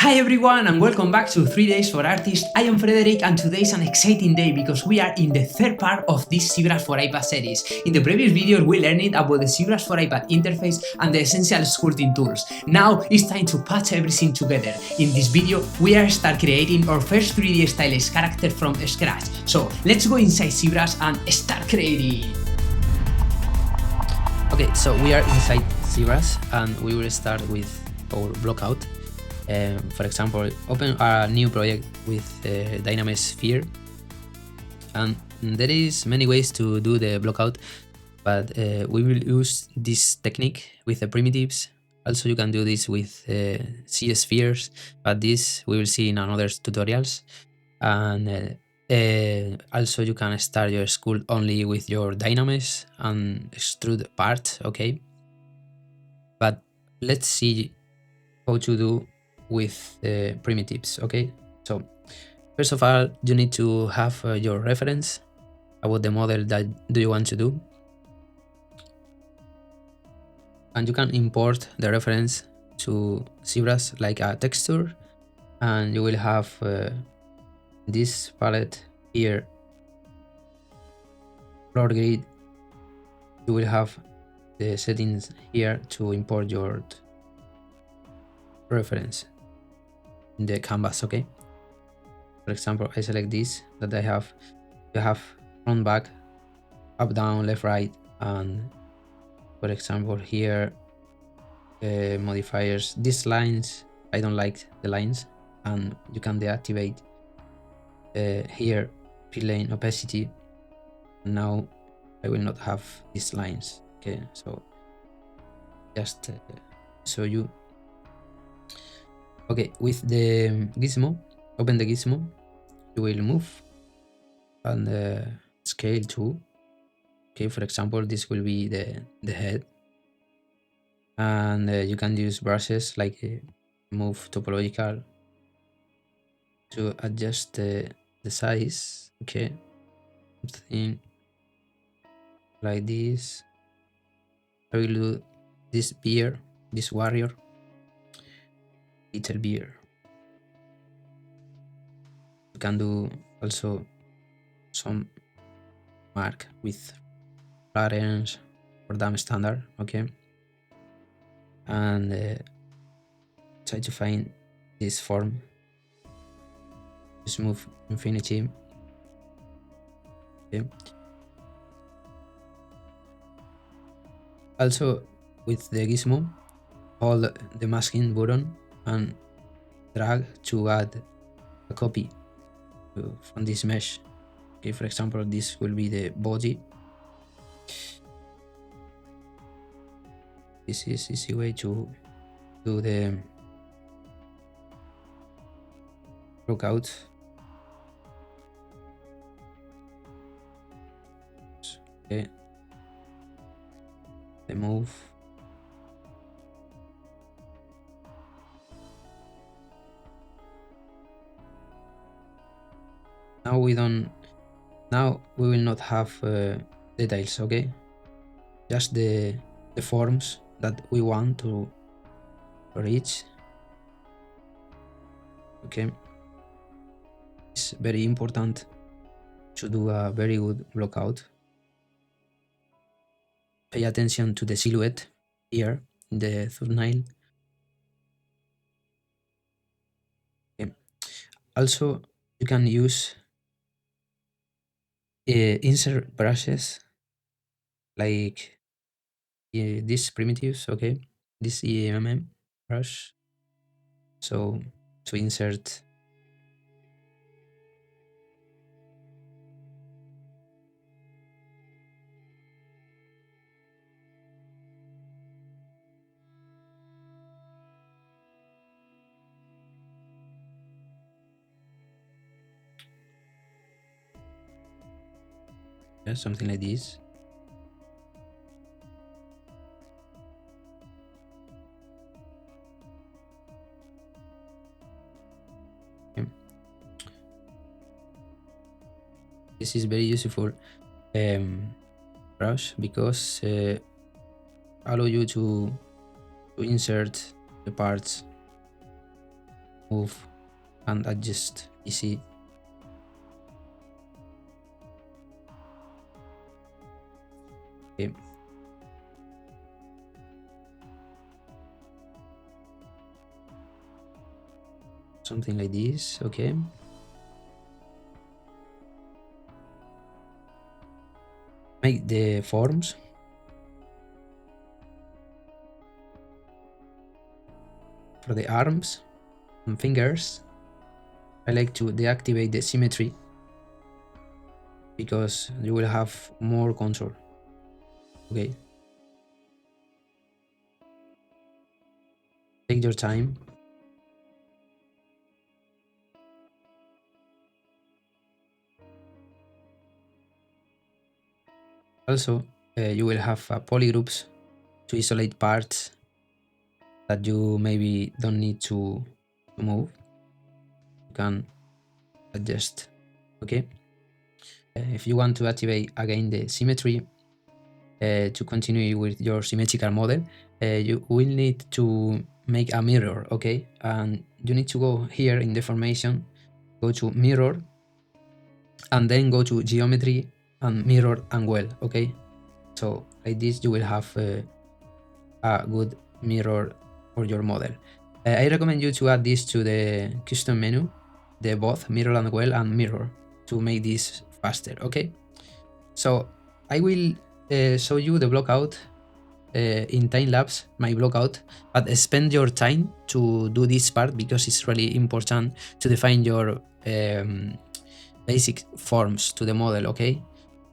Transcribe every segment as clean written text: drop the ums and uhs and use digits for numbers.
Hi everyone and welcome back to 3 Days for Artists. I am Frederic and today is an exciting day because we are in the third part of this ZBrush for iPad series. In the previous video we learned about the ZBrush for iPad interface and the essential sculpting tools. Now it's time to patch everything together. In this video we are start creating our first 3D stylus character from scratch. So let's go inside ZBrush and start creating. Okay, so we are inside ZBrush and we will start with our blockout. For example, open a new project with Dynamic Sphere, and there is many ways to do the blockout, but we will use this technique with the primitives. Also, you can do this with CS spheres, but this we will see in another tutorials. And also, you can start your school only with your Dynamesh and extrude parts, okay? But let's see how to do with primitives, okay? So first of all, you need to have your reference about the model that do you want to do, and you can import the reference to ZBrush like a texture, and you will have this palette here, floor grid. You will have the settings here to import your reference in the canvas, okay? For example, I select this that I have. You have front, back, up, down, left, right, and for example here modifiers. These lines, I don't like the lines, and you can deactivate here plane opacity. Now I will not have these lines, okay? So just show you. Okay, with the gizmo, open the gizmo, you will move and scale to, okay, for example this will be the head, and you can use brushes like move topological to adjust the size, okay, something like this. I will do this beard, this warrior, little beard. You can do also some mark with Clarence or Dam standard, okay, and try to find this form. Smooth infinity, okay. Also with the gizmo, hold the masking button and drag to add a copy from this mesh, okay. For example, this will be the body. This is easy way to do the blockout. Okay, the move. Now we will not have details, okay? Just the forms that we want to reach, okay? It's very important to do a very good blockout. Pay attention to the silhouette here in the thumbnail. Okay. Also, you can use insert brushes like these primitives, okay, this EMM brush, so to insert something like this. Okay. This is very useful brush because allow you to insert the parts move and adjust easy. Okay. Something like this. Okay. Make the forms. For the arms and fingers, I like to deactivate the symmetry because you will have more control. Okay. Take your time. Also, you will have polygroups to isolate parts that you maybe don't need to move. You can adjust. Okay. If you want to activate again the symmetry to continue with your symmetrical model, you will need to make a mirror. Okay, and you need to go here in deformation, go to mirror, and then go to geometry and mirror and well. Okay, so like this you will have a good mirror for your model. I recommend you to add this to the custom menu, the both mirror and well and mirror, to make this faster. Okay, so I will show you the blockout in time lapse, my blockout, but spend your time to do this part because it's really important to define your basic forms to the model. Okay,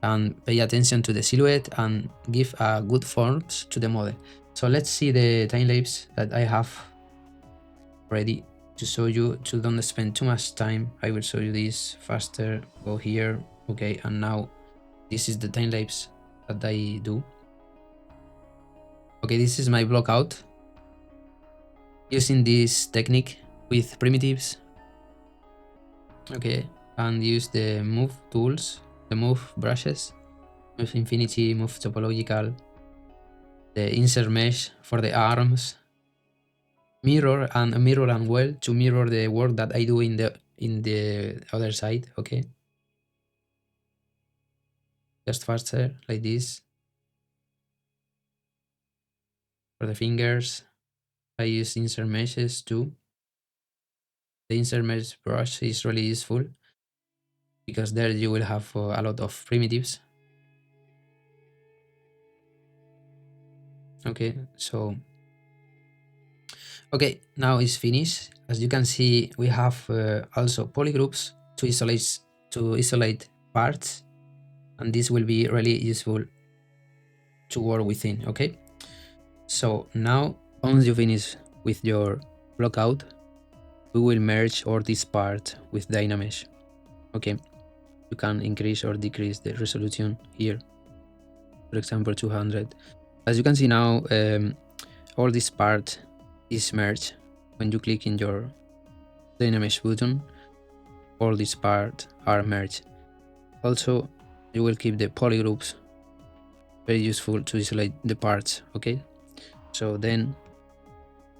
and pay attention to the silhouette and give good forms to the model. So let's see the time lapse that I have ready to show you. To don't spend too much time, I will show you this faster. Go here. Okay, and now this is the time lapse that I do. Okay, this is my blockout using this technique with primitives. Okay, and use the move tools, the move brushes, move infinity, move topological, the insert mesh for the arms, mirror and well to mirror the work that I do in the other side. Okay, just faster like this. For the fingers, I use insert meshes too. The insert mesh brush is really useful because there you will have a lot of primitives. Okay, so okay, now it's finished. As you can see, we have also polygroups to isolate parts, and this will be really useful to work within. Okay, so now once you finish with your blockout, we will merge all this part with Dynamesh. Okay, you can increase or decrease the resolution here, for example 200. As you can see now, all this part is merged. When you click in your Dynamesh button, all these parts are merged. Also, you will keep the polygroups, very useful to isolate the parts. Okay, so then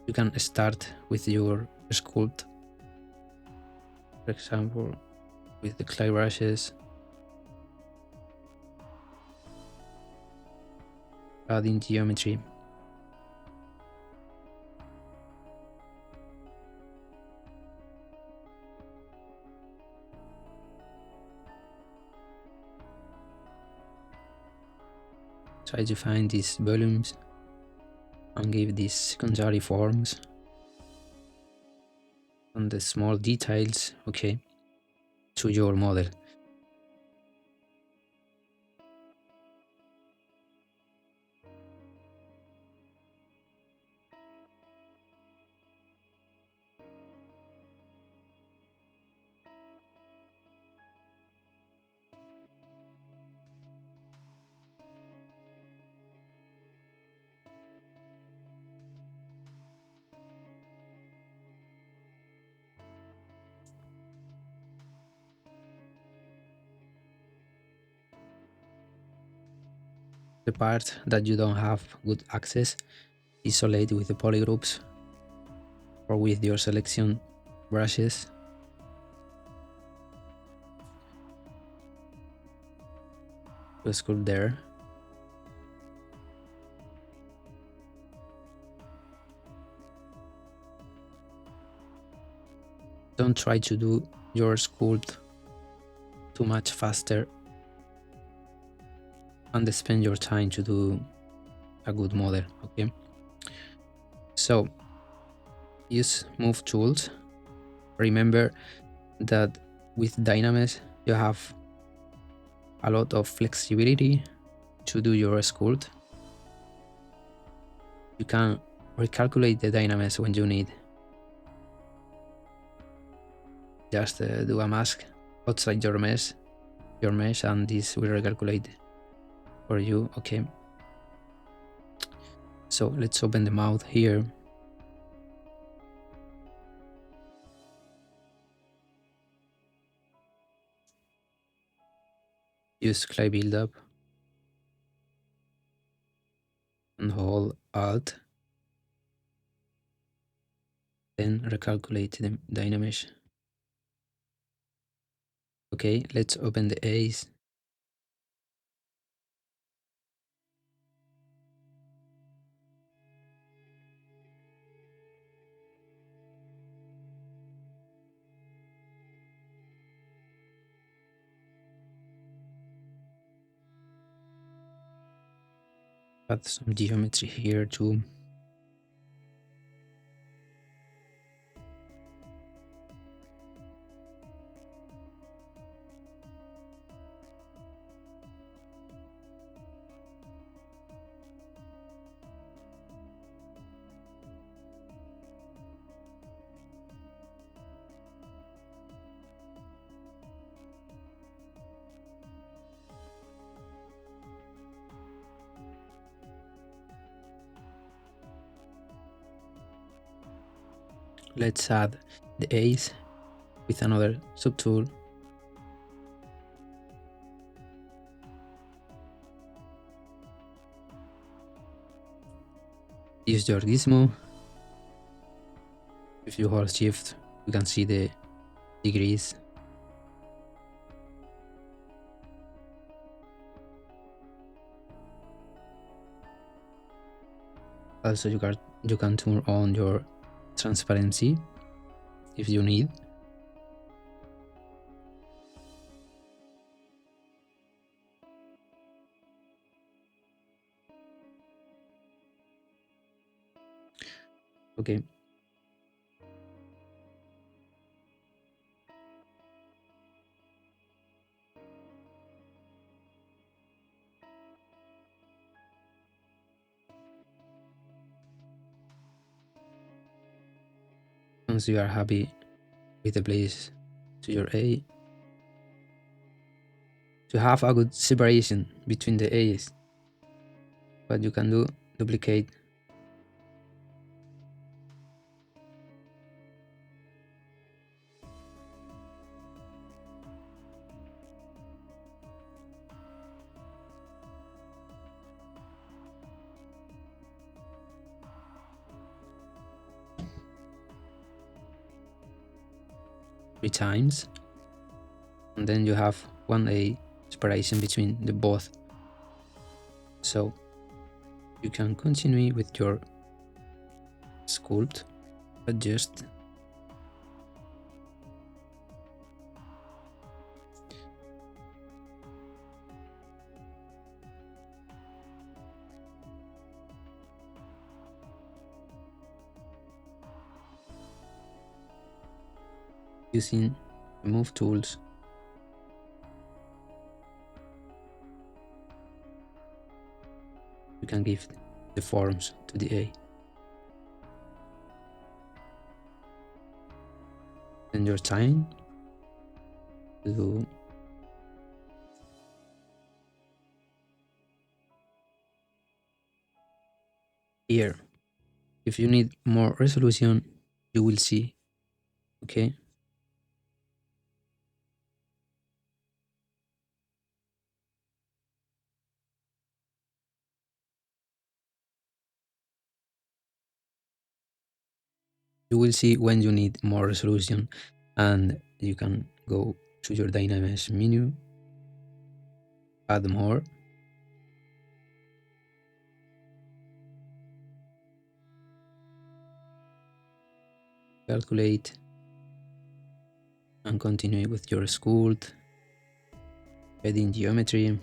you can start with your sculpt, for example with the clay brushes, adding geometry. Try to find these volumes and give these secondary forms and the small details, okay, to your model. The part that you don't have good access, isolate with the polygroups or with your selection brushes. Let's go there. Don't try to do your sculpt too much faster and spend your time to do a good model, okay? So use move tools. Remember that with Dynamesh you have a lot of flexibility to do your sculpt. You can recalculate the Dynamesh when you need. Just do a mask outside your mesh, and this will recalculate for you, okay? So let's open the mouth here. Use clay buildup and hold Alt, then recalculate the Dynamesh. Okay, let's open the Ace. Add some geometry here too. Let's add the Ace with another subtool. Use your gizmo. If you hold shift, you can see the degrees. Also, you can turn on your transparency if you need. Okay. Once you are happy with the place to your A, to have a good separation between the A's, what you can do, duplicate three times, and then you have one A separation between the both. So you can continue with your sculpt, adjust, using the move tools. You can give the forms to the A. And your time to do here. If you need more resolution, you will see, okay? You will see when you need more resolution, and you can go to your Dynamesh menu, add more, calculate, and continue with your sculpt, adding geometry.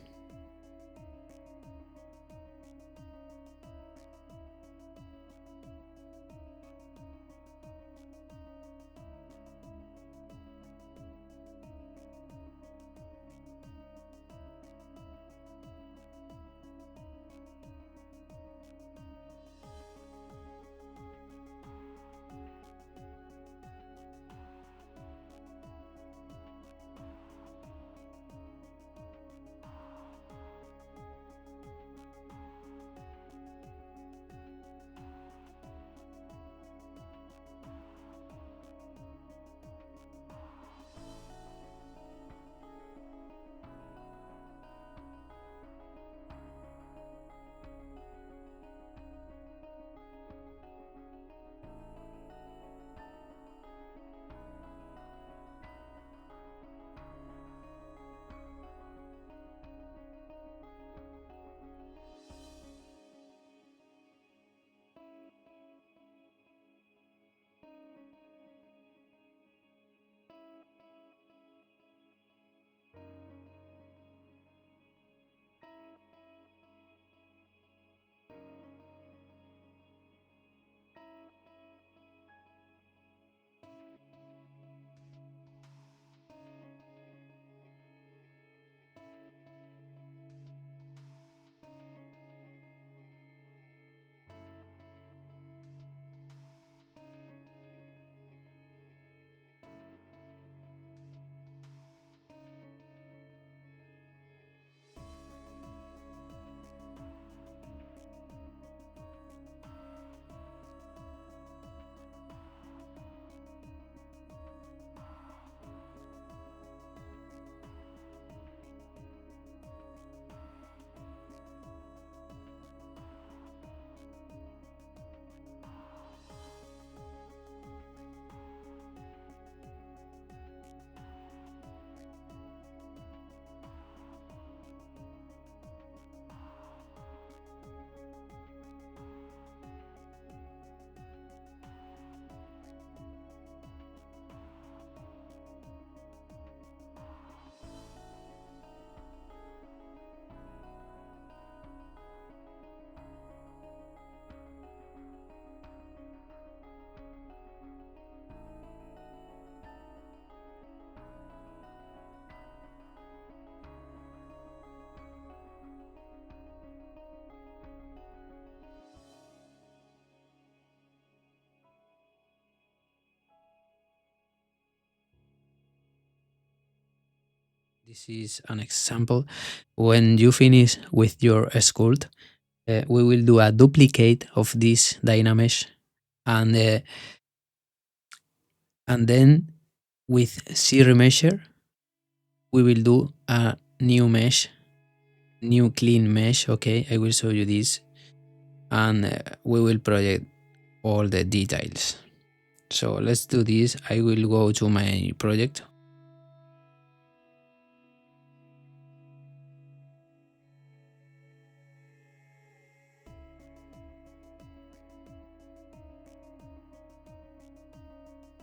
This is an example. When you finish with your sculpt, we will do a duplicate of this Dynamesh, and then with C Remesher, we will do a new mesh, new clean mesh. Okay, I will show you this, and we will project all the details. So let's do this. I will go to my project.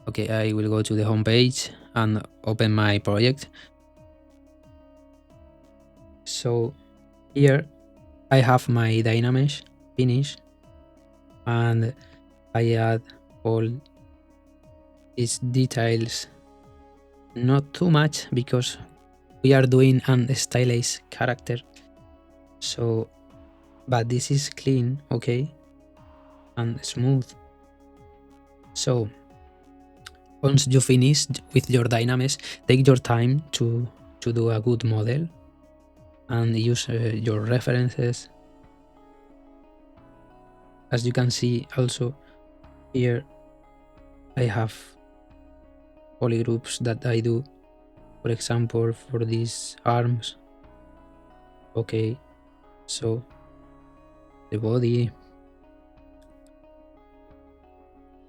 Okay, I will go to the home page and open my project. So here I have my Dynamesh finished, and I add all these details, not too much because we are doing an stylized character. So, but this is clean, okay, and smooth. So once you finish with your Dynamesh, take your time to do a good model and use your references. As you can see also here, I have polygroups that I do, for example, for these arms. Okay, so the body,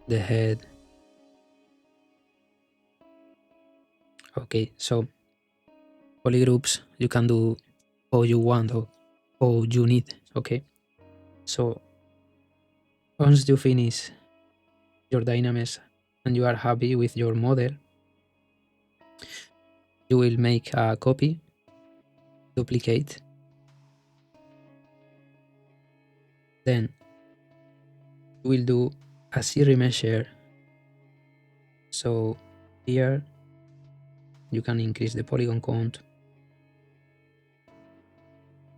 the head, Okay, so polygroups you can do how you want or how you need. Okay, so once you finish your Dynamesh and you are happy with your model, you will make a copy, duplicate, then you will do a series measure. So here you can increase the polygon count,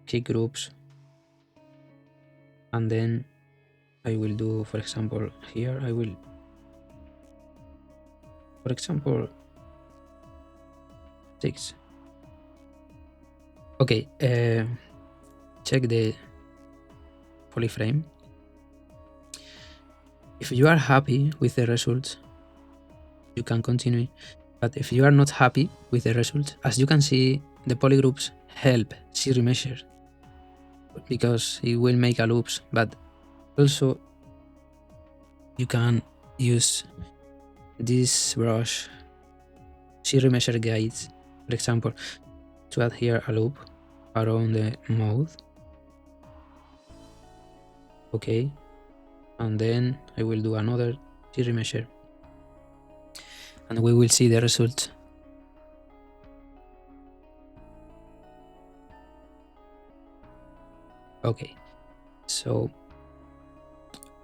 key groups, and then I will do, for example, here I will, for example, 6. Okay, check the polyframe. If you are happy with the results, you can continue. But if you are not happy with the results, as you can see, the polygroups help series measure because it will make a loops, but also you can use this brush series measure guides, for example, to add here a loop around the mouth. Okay, and then I will do another series measure and we will see the result. Okay, so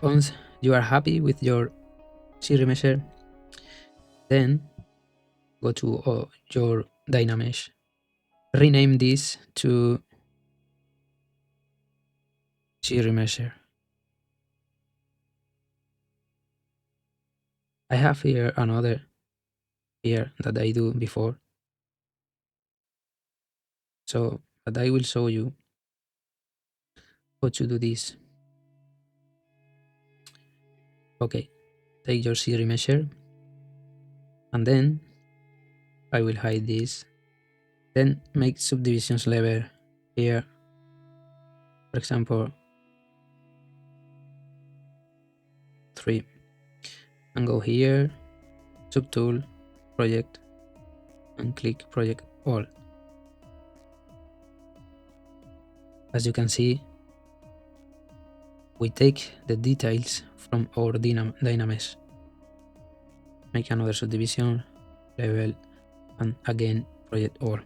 once you are happy with your series measure, then go to your Dynamesh. Rename this to series measure. I have here another here that I do before. So, but I will show you how to do this. Okay, take your series measure and then I will hide this. Then make subdivisions level here. For example, 3. And go here, subtool, project, and click project all. As you can see, we take the details from our Dynamesh. Make another subdivision level and again project all.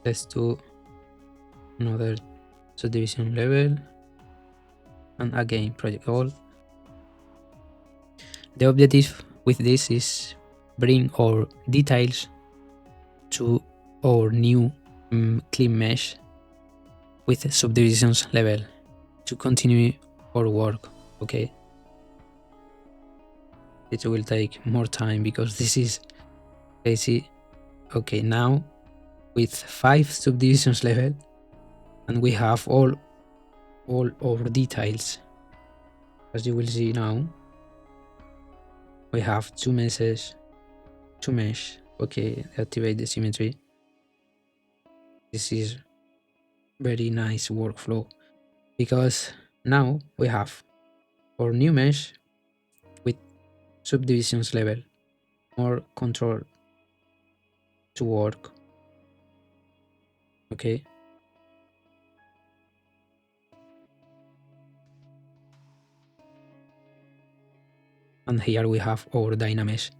Let's do another subdivision level and again project all. The objective with this is bring our details to our new clean mesh with subdivisions level to continue our work. Okay, it will take more time because this is crazy. Okay, now with 5 subdivisions level and we have all our details. As you will see now, we have 2 meshes, 2 mesh. Okay, activate the symmetry. This is very nice workflow because now we have our new mesh with subdivisions level, more control to work. Okay, and here we have our Dynamesh.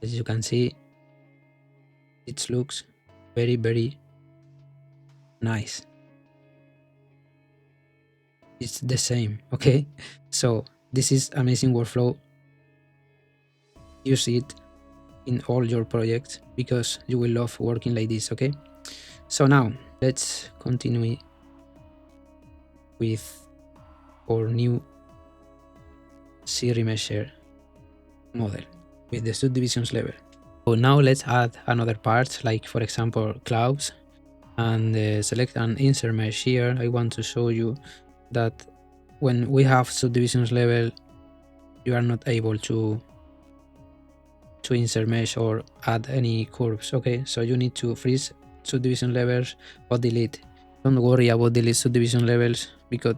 As you can see, it looks very nice. It's the same. Okay, so this is amazing workflow. Use it in all your projects because you will love working like this. Okay, so now let's continue with our new series measure model with the subdivisions level. So now let's add another part, like for example clouds, and select an insert mesh. Here I want to show you that when we have subdivisions level, you are not able to insert mesh or add any curves. Okay, so you need to freeze subdivision levels or delete. Don't worry about delete subdivision levels because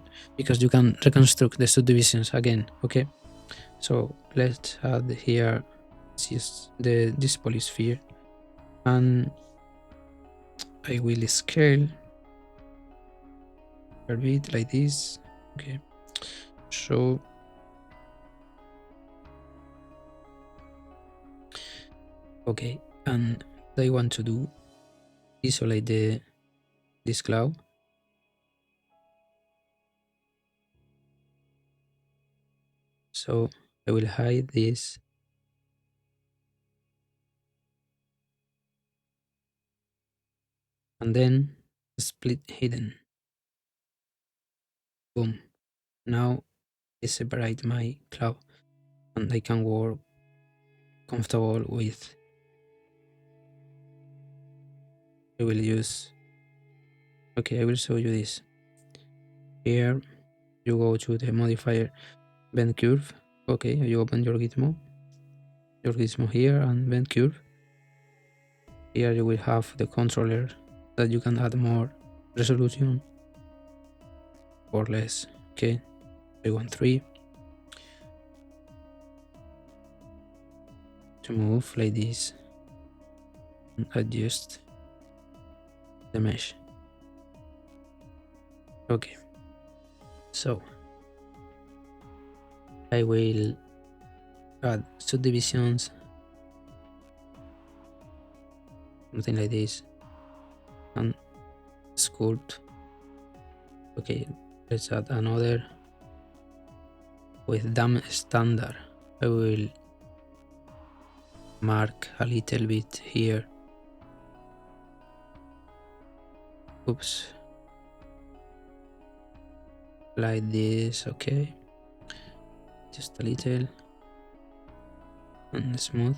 you can reconstruct the subdivisions again. Okay, so let's add here is this polysphere, and I will scale a bit like this. Okay, so okay, and what I want to do isolate this cloud. So I will hide this, and then split hidden. Boom. Now I separate my cloud, and I can work comfortable with. I will use. Okay, I will show you this. Here you go to the modifier bend curve. Okay, you open your gizmo here and bend curve. Here you will have the controller that you can add more resolution or less. Okay, I want 3 to move like this and adjust the mesh. Okay, so I will add subdivisions, something like this, and sculpt. Okay, let's add another with dam standard. I will mark a little bit here. Oops, like this. Okay, just a little and smooth.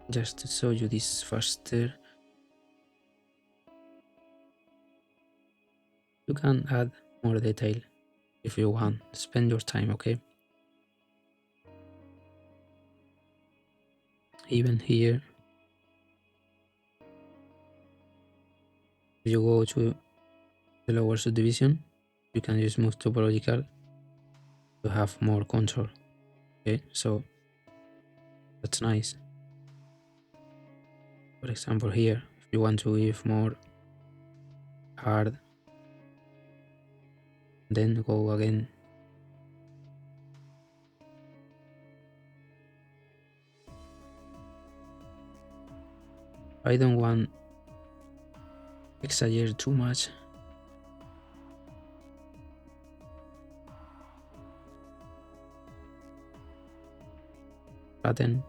Just to show you this faster, you can add more detail if you want. Spend your time, okay? Even here, if you go to the lower subdivision, you can use move topological to have more control. Okay, so that's nice. For example, here, if you want to give more hard, then go again. I don't want exaggerate too much. Pattern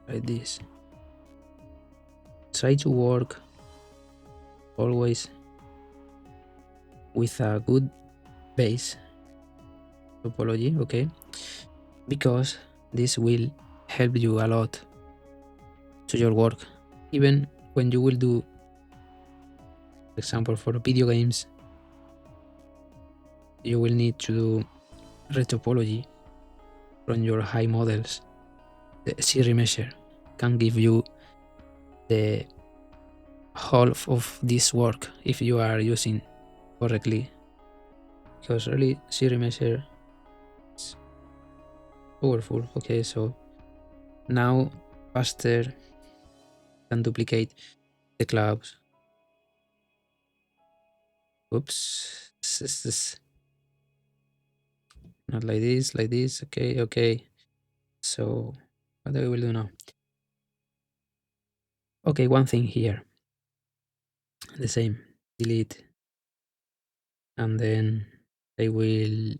like this. Try to work always with a good base topology, okay? Because this will help you a lot to your work. Even when you will do, for example, for video games, you will need to do retopology from your high models. The C-remesher can give you the whole of this work if you are using correctly, because really C-remesher is powerful. Okay, so now faster can duplicate the clouds. Oops, this is not like this, like this. Okay. So what I will do now? Okay, one thing here, the same, delete, and then I will.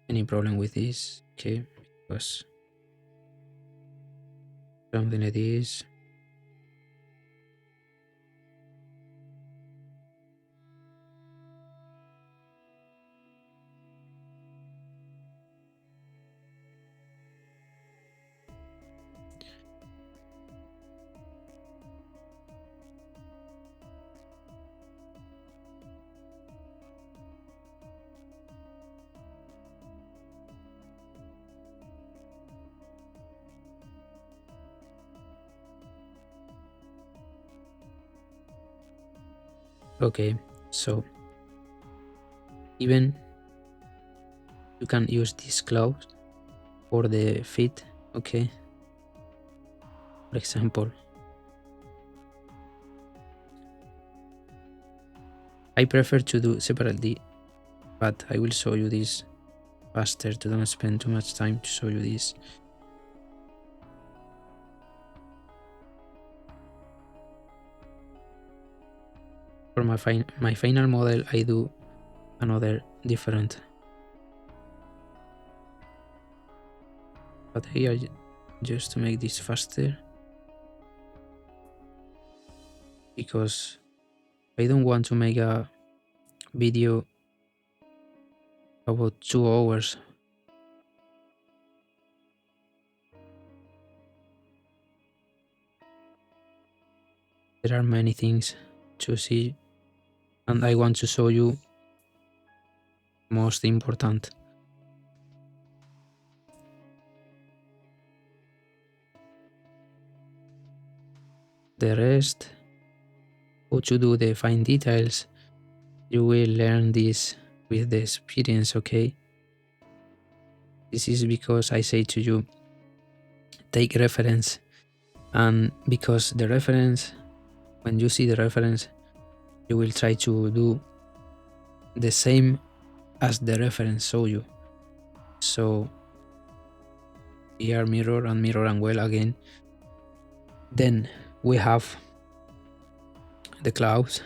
Any problem with this? Okay, because something like this. Okay, so Even you can use this cloud for the fit. Okay, for example, I prefer to do separately, but I will show you this faster to don't spend too much time to show you this. For my final model, I do another different. But here, just to make this faster, because I don't want to make a video about 2 hours. There are many things to see, and I want to show you most important. The rest, how to do the fine details, you will learn this with the experience, okay? This is because I say to you, take reference, and because the reference, when you see the reference, you will try to do the same as the reference show you. So here mirror and well again. Then we have the clouds.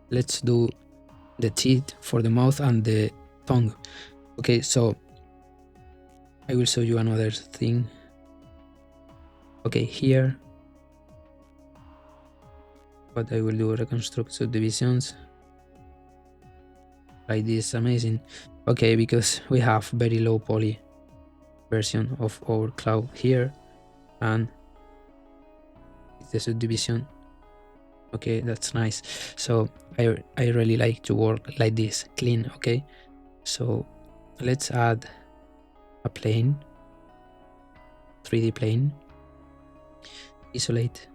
Let's do the teeth for the mouth and the tongue. Okay, so I will show you another thing. Okay, here what I will do, reconstruct subdivisions like this. Amazing. Okay, because we have very low poly version of our cloud here, and the subdivision. Okay, that's nice. So I really like to work like this, clean. Okay, so let's add a plane, 3D plane, isolate,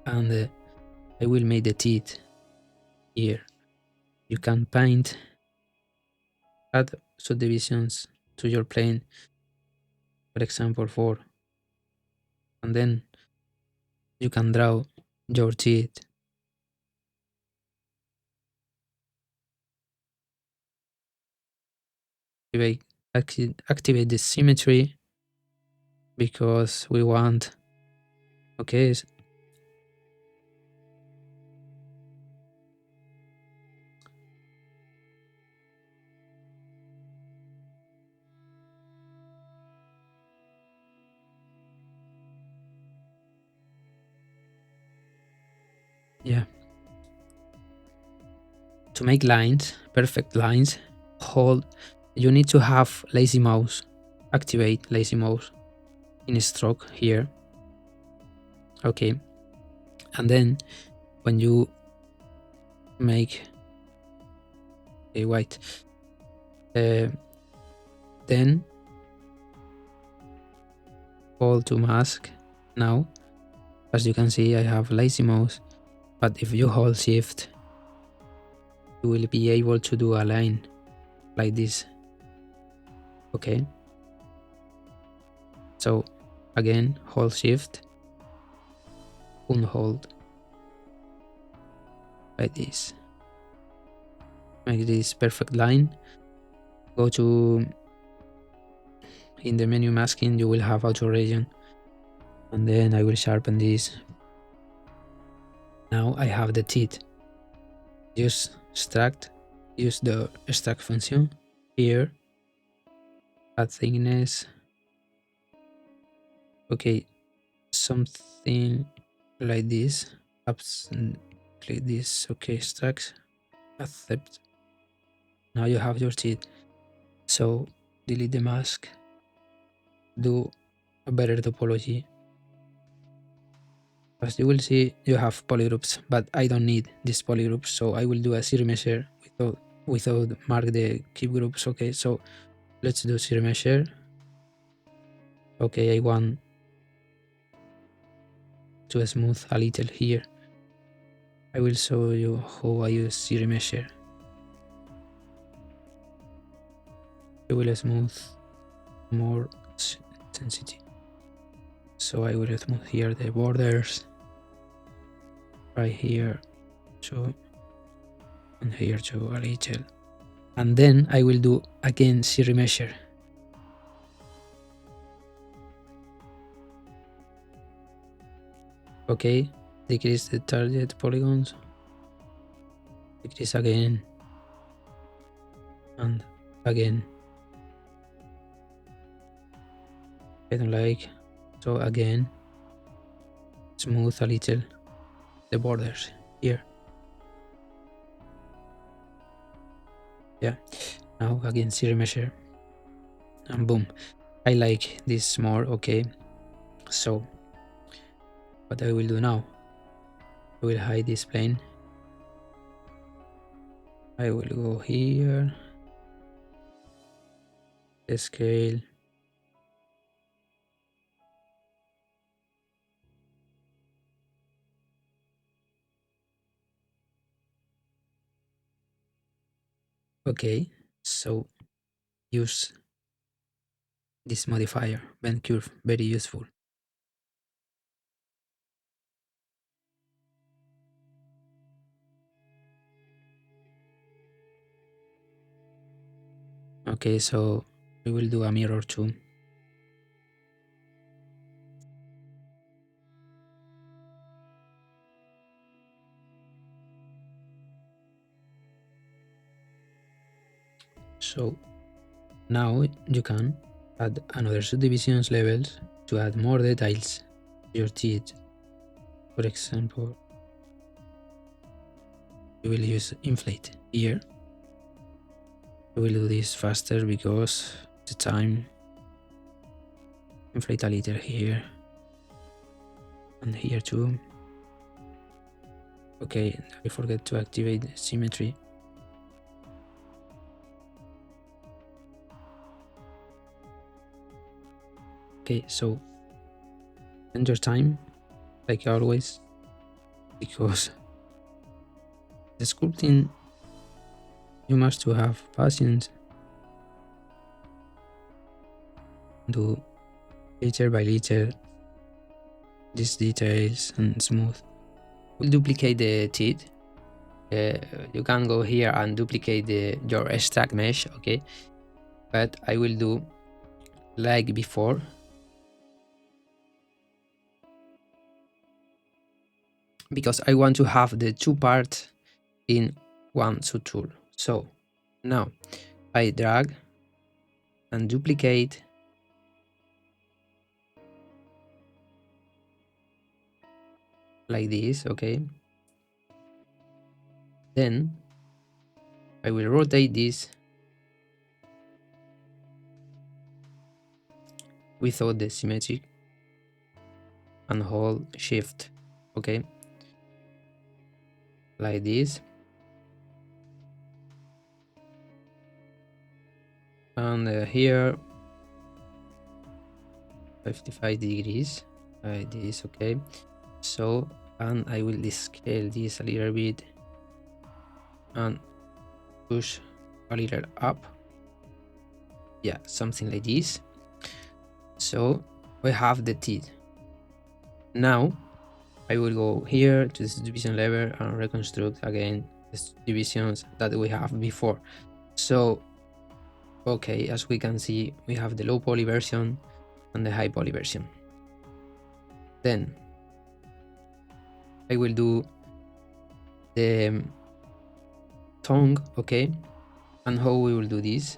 and I will make the teeth here. You can paint, add subdivisions to your plane, for example 4, and then you can draw your teeth. Activate the symmetry because we want, okay, yeah. To make lines, perfect lines, hold, you need to have lazy mouse. Activate lazy mouse in stroke here. Okay, and then when you make a white, then hold to mask. Now, as you can see, I have lazy mouse, but if you hold shift, you will be able to do a line like this. Okay, so again, hold shift, unhold like this. Make this perfect line. Go to, in the menu masking, you will have auto region, and then I will sharpen this. Now I have the teeth. Use extract, use the extract function here, add thickness. Okay, something like this, like this. Okay, extract, accept. Now you have your teeth. So delete the mask, do a better topology. As you will see, you have polygroups, but I don't need these polygroups, so I will do a zero measure without mark the keep groups. Okay, so let's do zero measure. Okay, I want to smooth a little here. I will show you how I use zero measure. I will smooth more intensity. So I will smooth here the borders, right here too, and here too a little. And then I will do again series measure. Okay, decrease the target polygons, decrease again, and again. I don't like, so again, smooth a little the borders here. Yeah, now again series measure, and boom. I like this more. Okay, so what I will do now, I will hide this plane. I will go here, the scale, okay, so use this modifier, bend curve, very useful. Okay, so we will do a mirror too. So now you can add another subdivisions levels to add more details to your teeth. For example, we will use inflate here. We will do this faster because the time. Inflate a little here and here too. Okay, I forget to activate symmetry. Okay, so spend your time like always, because the sculpting you must to have patience. Do little by little these details and smooth. We'll duplicate the teeth. You can go here and duplicate your stack mesh, okay? But I will do like before. Because I want to have the two parts in one tool. So now I drag and duplicate like this, okay? Then I will rotate this without the symmetric and hold shift, okay? Like this. And here 55 degrees like this, okay? So, and I will scale this a little bit and push a little up, yeah, something like this. So we have the teeth. Now I will go here to this division level and reconstruct again the divisions that we have before. So okay, as we can see, we have the low poly version and the high poly version. Then I will do the tongue, okay? And how we will do this?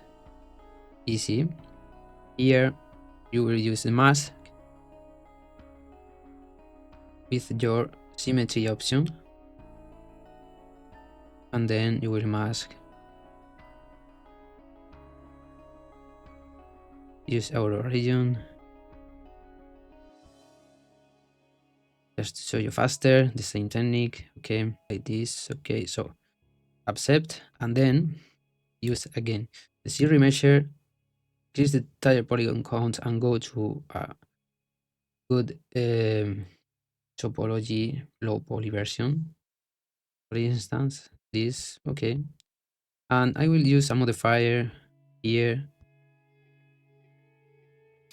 Easy. Here you will use the mask with your symmetry option, and then you will mask. Use our region just to show you faster the same technique, okay? Like this, okay? So accept, and then use again the series measure, increase the tire polygon count, and go to a good topology low poly version, for instance this, okay? And I will use a modifier here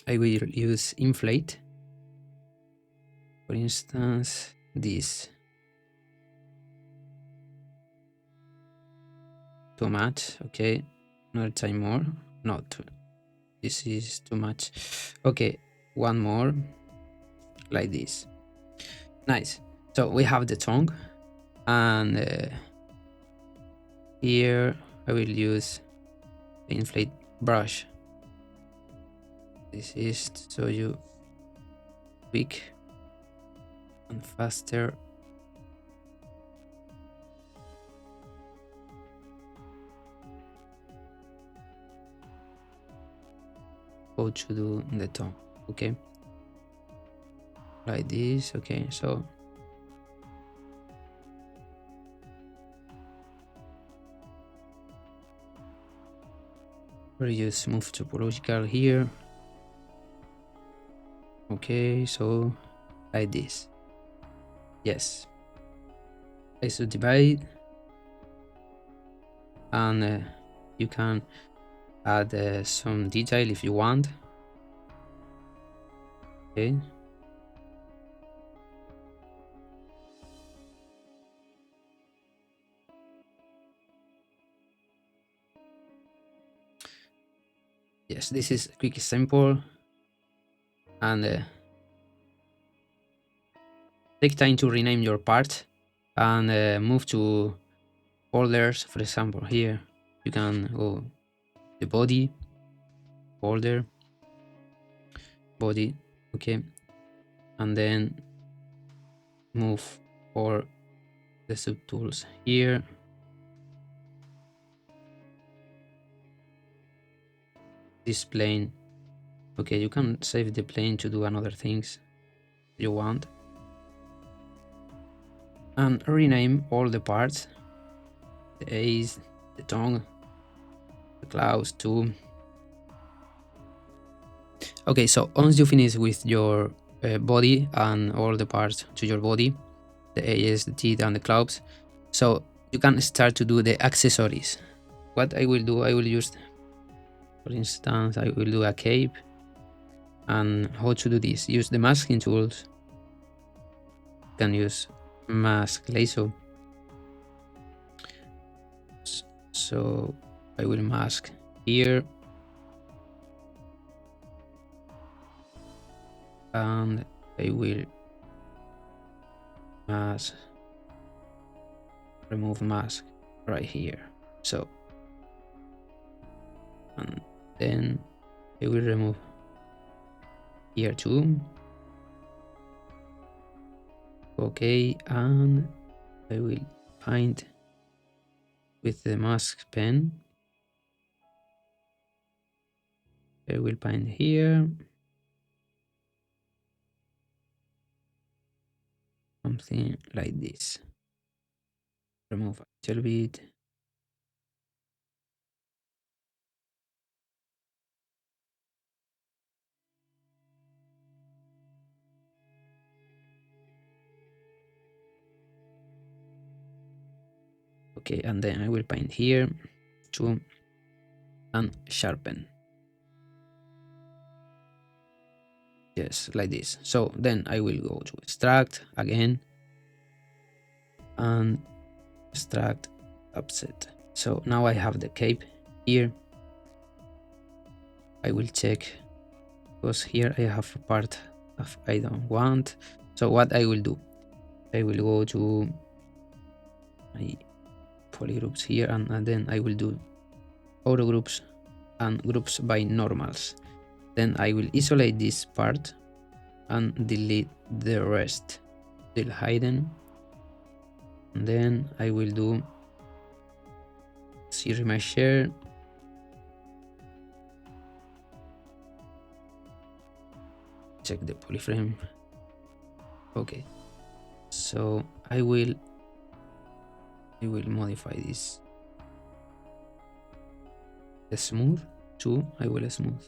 I will use inflate. For instance, this. Too much, okay. Another time more. Not too. This is too much. Okay, one more. Like this. Nice. So we have the tongue, and here I will use the inflate brush. This is to show you quick and faster. How to do the tongue, okay? Like this, okay. So we'll use smooth topological here. Okay, so like this. Yes. I should divide, and you can add some detail if you want. Okay. Yes, this is a quick example, and take time to rename your part and move to folders. For example, here you can go the body folder, body, okay, and then move for the subtools here. This plane, okay, you can save the plane to do another things you want, and rename all the parts, the eyes, the tongue, the clouds too. Okay, so once you finish with your body and all the parts to your body, the eyes, the teeth, and the clouds, so you can start to do the accessories. What I will do, I will use, for instance, I will do a cape. And how to do this? Use the masking tools. You can use mask lasso. So I will mask here, and I will mask, remove mask right here. So, and then I will remove here too. Okay, and I will paint with the mask pen. I will paint here. Something like this. Remove a little bit. Okay, and then I will paint here too, and sharpen. Yes, like this. So then I will go to extract again and extract offset. So now I have the cape here. I will check, because here I have a part of I don't want. So what I will do, I will go to my polygroups here, and then I will do auto groups and groups by normals. Then I will isolate this part and delete the rest, still hidden. And then I will do zero my share, check the polyframe. Okay, so I will modify this, the smooth too. I will smooth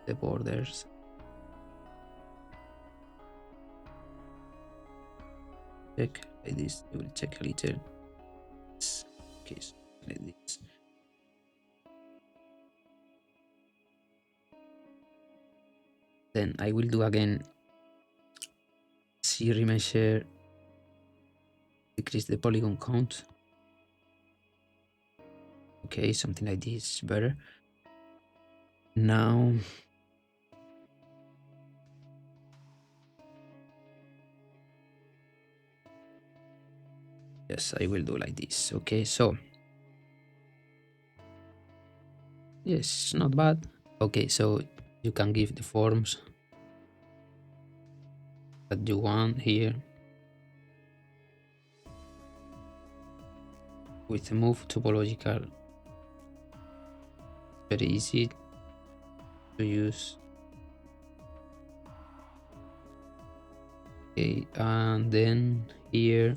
the borders. Check like this. I will check a little. Okay, so like this. Then I will do again C remeasure, decrease the polygon count. Okay, something like this, better. Now yes, I will do like this. Okay, so yes, not bad. Okay, so you can give the forms that you want here with move topological. Very easy to use. Okay, and then here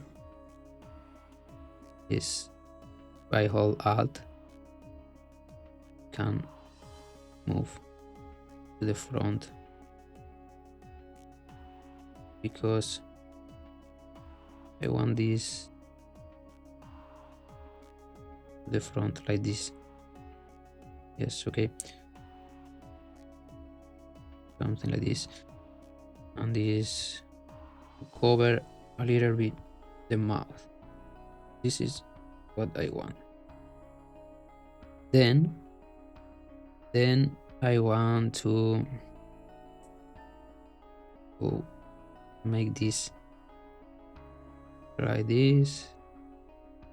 is by hold alt can move to the front because I want this to the front like this. Yes, okay, something like this, and this cover a little bit the mouth. This is what I want. Then I want to make this like this.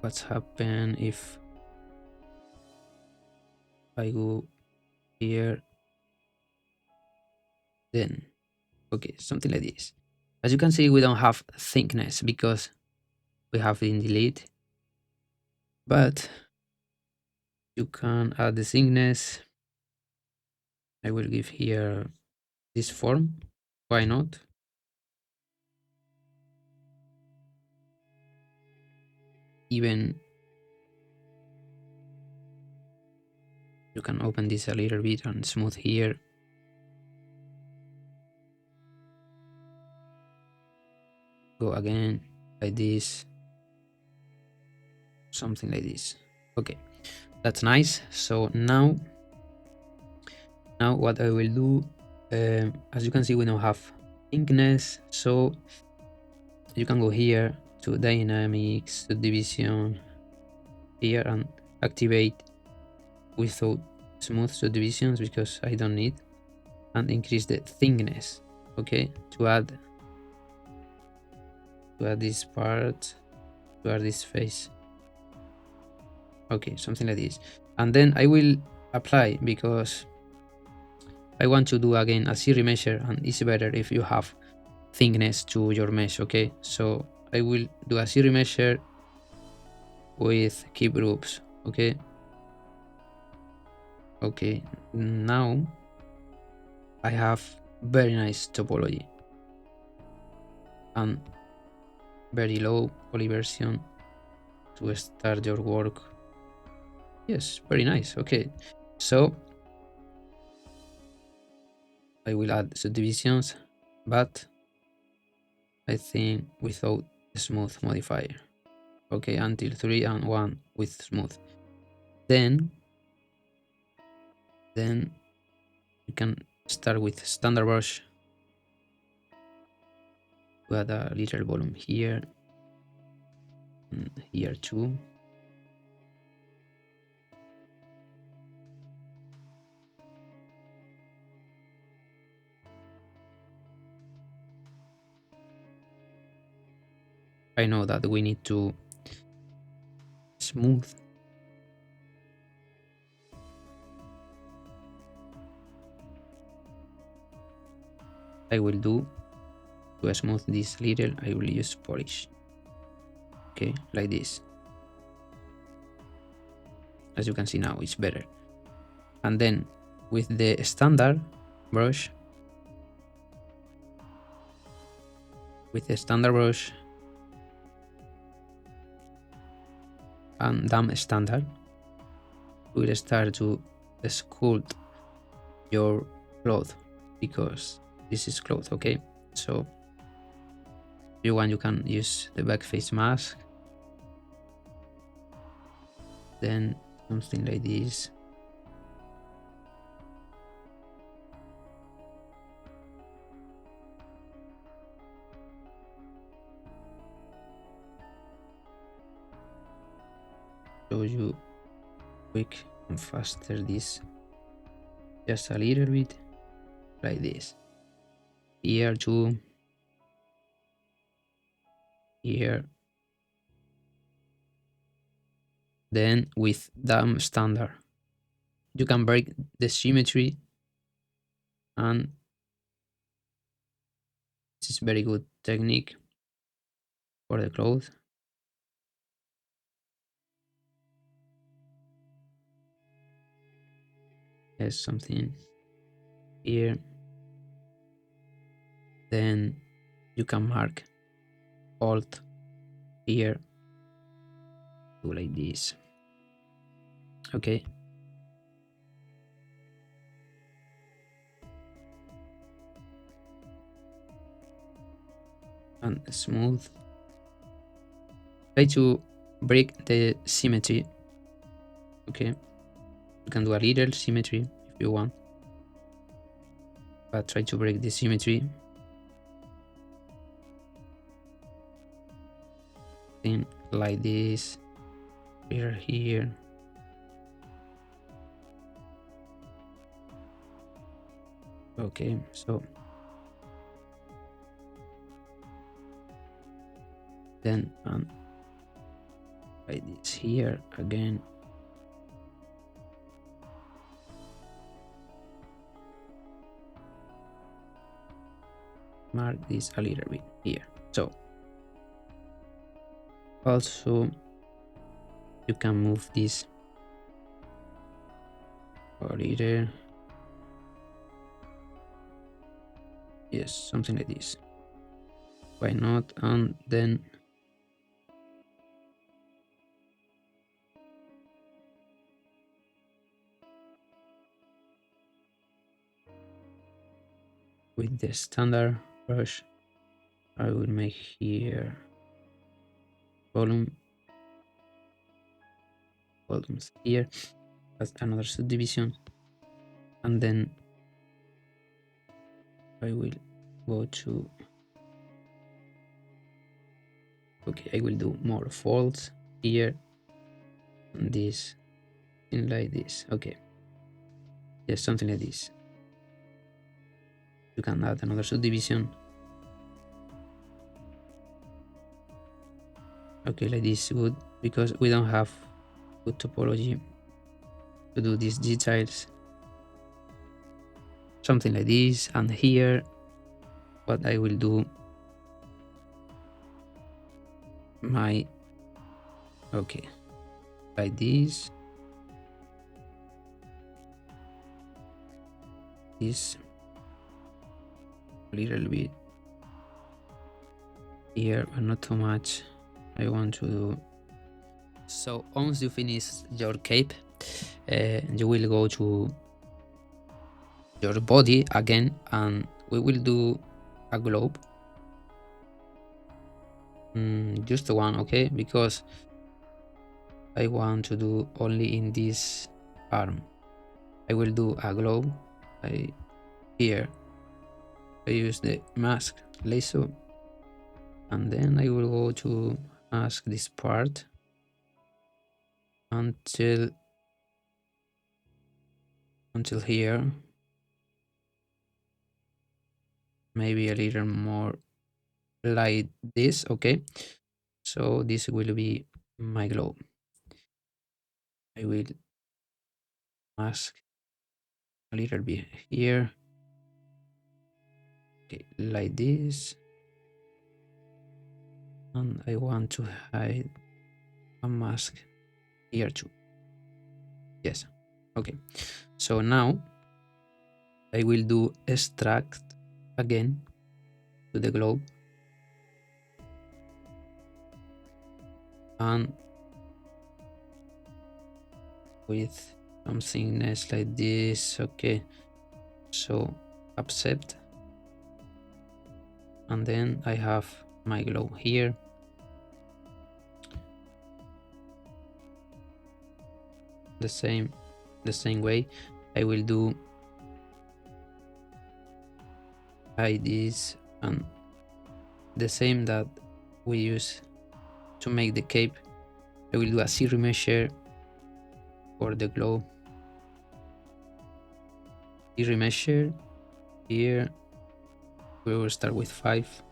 What's happen if I go here? Then okay, something like this. As you can see, we don't have thickness because we have in delete, but you can add the thickness. I will give here this form. Why not? Even you can open this a little bit and smooth here. Go again like this, something like this. Okay, that's nice. So now what I will do, as you can see, we don't have thickness, so you can go here to dynamics, to division here and activate without smooth subdivisions because I don't need, and increase the thickness. Okay, to add this part, to add this face. Okay, something like this, and then I will apply because I want to do again a C remeasure, and it's better if you have thickness to your mesh. Okay, so I will do a C remeasure with keep groups. Okay, now I have very nice topology and very low polyversion to start your work. Yes, very nice. Okay, so I will add subdivisions, but I think without the smooth modifier. Okay, until 3 and 1 with smooth. Then you can start with standard brush to add a little volume here and here too. I know that we need to smooth. I will do to smooth this little, I will use polish. Okay, like this. As you can see now, it's better. And then with the standard brush, and damn standard, we will start to sculpt your cloth because this is cloth. Okay, so if you want, you can use the back face mask, then something like this. show you quick and faster this, just a little bit like this. Here too, here. Then with DAM standard, you can break the symmetry, and this is very good technique for the cloth. There's something here. Then you can mark Alt here, do like this. Okay. And smooth. Try to break the symmetry. Okay. You can do a little symmetry if you want, but try to break the symmetry. Then like this, here. Okay, so then like this here again. Mark this a little bit here. So also you can move this a little. Yes, something like this. Why not? And then with the standard brush, I will make here volumes here as another subdivision, and then I will go to, okay, I will do more folds here, and this in like this. Okay, yes, something like this. You can add another subdivision. Okay, like this is good because we don't have good topology to do these details. Something like this, and here what I will do, my, okay, like this, this a little bit here, but not too much. I want to do. So once you finish your cape, you will go to your body again, and we will do a globe. Just one, okay, because I want to do only in this arm. I will do a globe. Here I use the mask lasso, and then I will go to mask this part until here, maybe a little more like this. Okay, so this will be my globe. I will mask a little bit here, okay, like this, and I want to hide a mask here too. Yes, okay, so now I will do extract again to the globe, and with something nice like this. Okay, so accept, and then I have my globe here. The same way I will do like this, and the same that we use to make the cape. I will do a zero measure for the globe. Remeasure here. We will start with 5.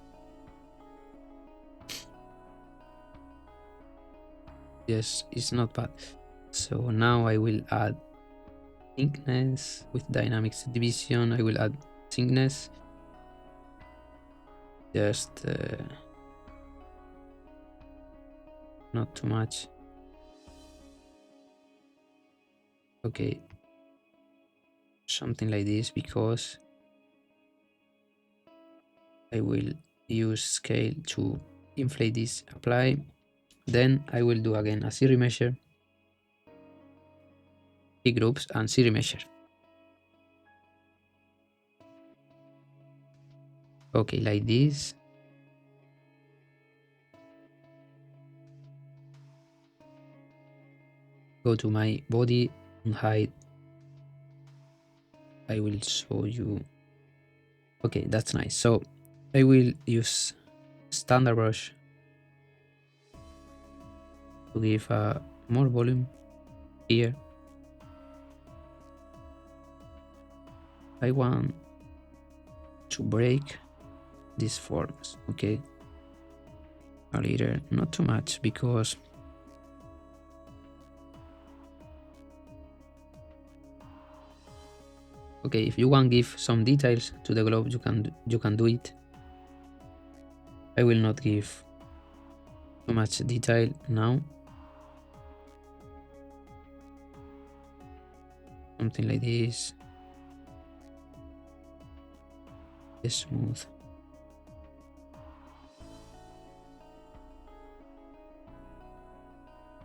Yes, it's not bad. So now I will add thickness with dynamic subdivision. I will add thickness. Just not too much. Okay, something like this, because I will use scale to inflate this. Apply. Then I will do again a series measure, P groups, and series measure. Okay, like this. Go to my body and height. I will show you. Okay, that's nice. So I will use standard brush to give more volume here. I want to break these forms, okay? A little, not too much, because okay, if you want to give some details to the globe, you can do it. I will not give too much detail now. Something like this. Smooth.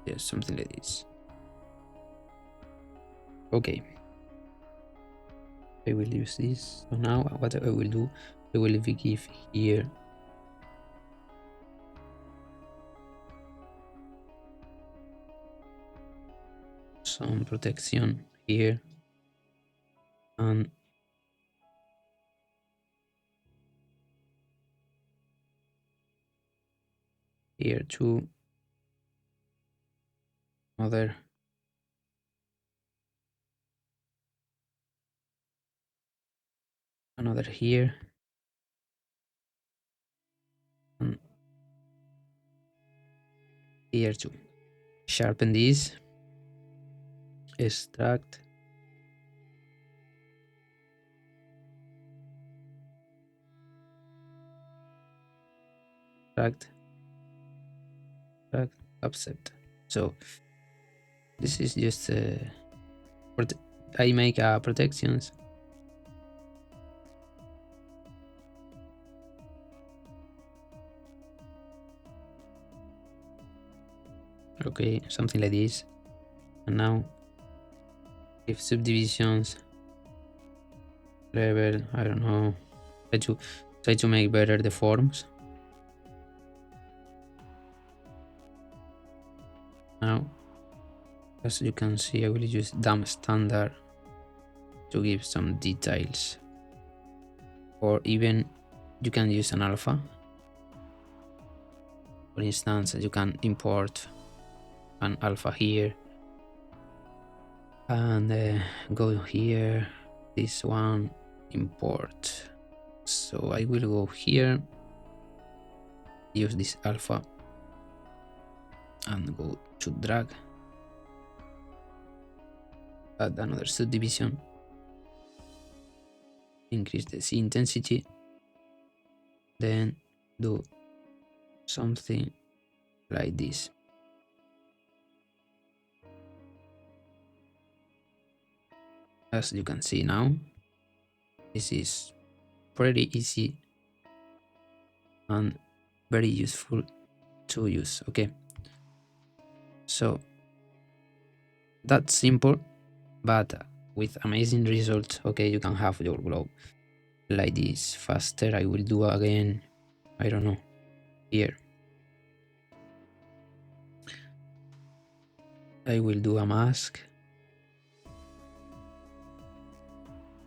Yes, something like this. Okay. I will use this. So now what I will do, I will give here some protection here, and here too. Another here, and here too. Sharpen this. Extract. Extract. Offset. So this is just I make protections. Okay, something like this. And now if subdivisions level, I don't know, try to make better the forms. Now, as you can see, I will use dump standard to give some details, or even you can use an alpha. For instance, you can import an alpha here and go here, this one, import. So I will go here, use this alpha, and go to drag, add another subdivision, increase the C intensity, then do something like this. As you can see now, this is pretty easy and very useful to use. Okay, so that's simple, but with amazing results. Okay, you can have your globe like this faster. I will do again, I don't know, here I will do a mask,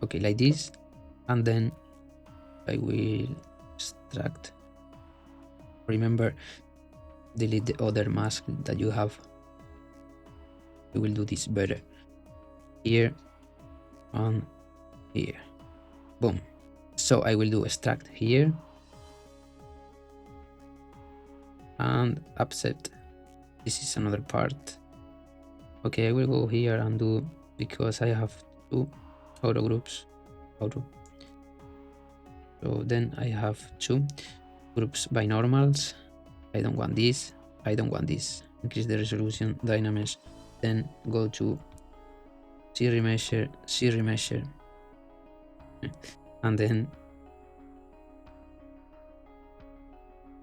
okay, like this, and then I will extract. Remember, delete the other mask that you have. we will do this better. Here and here. Boom. So I will do extract here and accept. This is another part. Okay, I will go here and do, because I have two auto groups. Auto. So then I have two groups binormals. I don't want this. I don't want this. Increase the resolution, Dynamesh. Then go to Z-remeasure, Z-remeasure. And then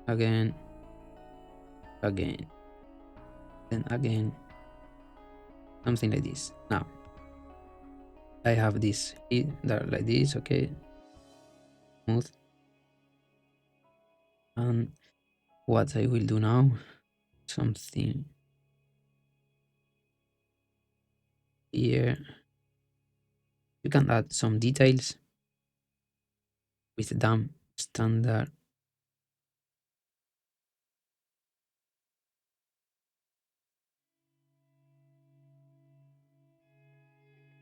again, then again, something like this. Now I have this here, like this, okay, smooth. And what I will do now, something here. You can add some details with DAM standard.